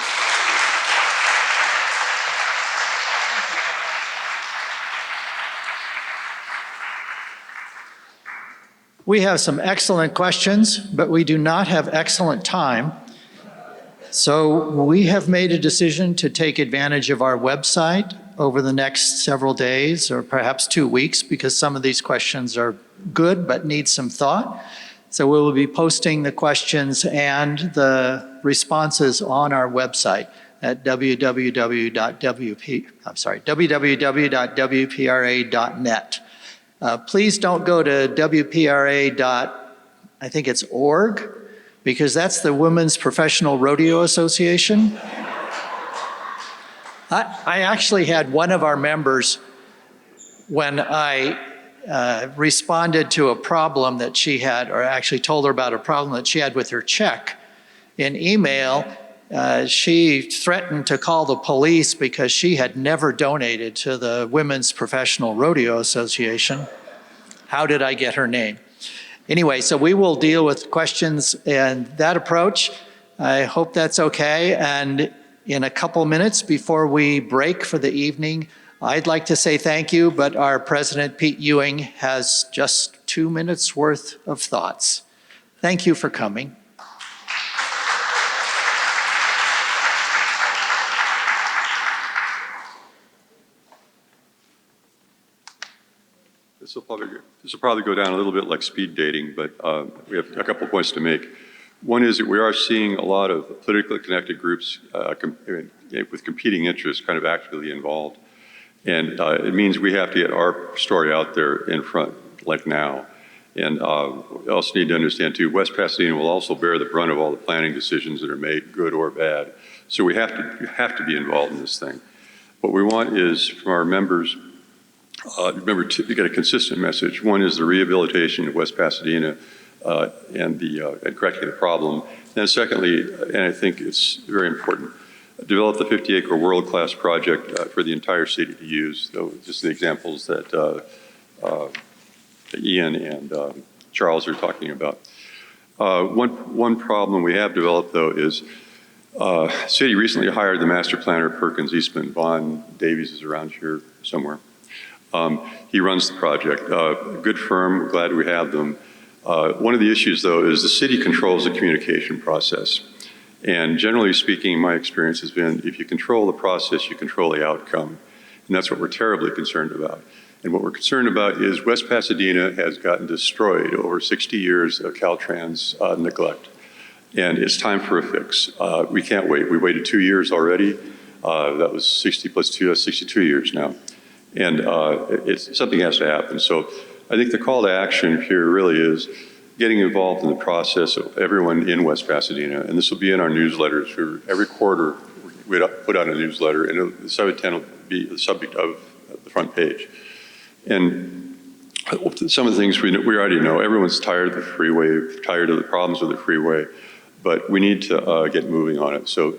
We have some excellent questions, but we do not have excellent time. So we have made a decision to take advantage of our website over the next several days or perhaps 2 weeks because some of these questions are good but need some thought. So we will be posting the questions and the responses on our website at www.wpra.net. Please don't go to WPRA.org because that's the Women's Professional Rodeo Association. I actually had one of our members, when I responded to a problem that she had, or actually told her about a problem that she had with her check in email, she threatened to call the police because she had never donated to the Women's Professional Rodeo Association. How did I get her name? Anyway, so we will deal with questions and that approach. I hope that's okay. And in a couple minutes before we break for the evening, I'd like to say thank you, but our President, Pete Ewing, has just 2 minutes worth of thoughts. Thank you for coming. This will probably go down a little bit like speed dating, but we have a couple points to make. One is that we are seeing a lot of politically connected groups with competing interests kind of actively involved. And it means we have to get our story out there in front, like now. And we also need to understand too, West Pasadena will also bear the brunt of all the planning decisions that are made, good or bad. So we have to be involved in this thing. What we want is from our members, remember to get a consistent message. One is the rehabilitation of West Pasadena and correcting the problem. And secondly, and I think it's very important, develop the 50-acre world-class project for the entire city to use. So just the examples that Ian and Charles are talking about. One problem we have developed though is city recently hired the master planner Perkins Eastman. Vaughn Davies is around here somewhere. He runs the project. Good firm, we're glad we have them. One of the issues though is the city controls the communication process. And generally speaking, my experience has been if you control the process, you control the outcome. And that's what we're terribly concerned about. And what we're concerned about is West Pasadena has gotten destroyed over 60 years of Caltrans neglect. And it's time for a fix. We can't wait. We waited 2 years already. That was 60 plus 2, that's 62 years now. And something has to happen. So I think the call to action here really is getting involved in the process of everyone in West Pasadena. And this will be in our newsletters. Every quarter, we put out a newsletter, and the 710 will be the subject of the front page. And some of the things we already know, everyone's tired of the freeway, tired of the problems with the freeway, but we need to get moving on it. So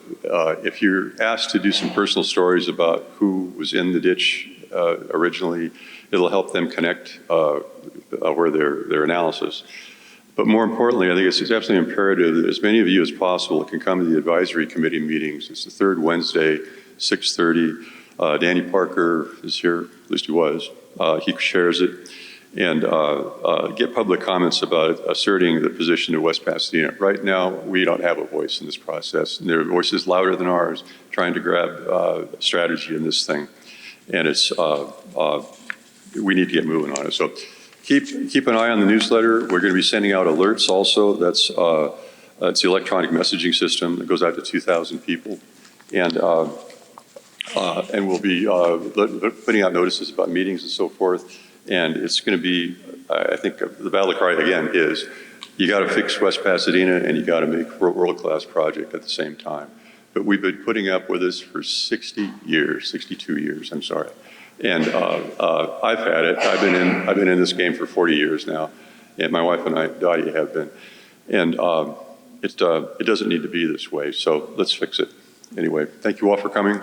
if you're asked to do some personal stories about who was in the ditch originally, it'll help them connect where their analysis. But more importantly, I think it's absolutely imperative that as many of you as possible can come to the advisory committee meetings. It's the third Wednesday, 6:30. Danny Parker is here, at least he was. He chairs it. And get public comments about asserting the position of West Pasadena. Right now, we don't have a voice in this process. And their voice is louder than ours, trying to grab strategy in this thing. And it's we need to get moving on it. So keep an eye on the newsletter. We're going to be sending out alerts also. That's the electronic messaging system that goes out to 2,000 people. And we'll be putting out notices about meetings and so forth. And it's going to be, I think the battle cry again is, you got to fix West Pasadena and you got to make a world-class project at the same time. But we've been putting up with this for 60 years, 62 years, I'm sorry. And I've had it. I've been in this game for 40 years now. And my wife and I, Dottie, have been. And it doesn't need to be this way. So let's fix it. Anyway, thank you all for coming.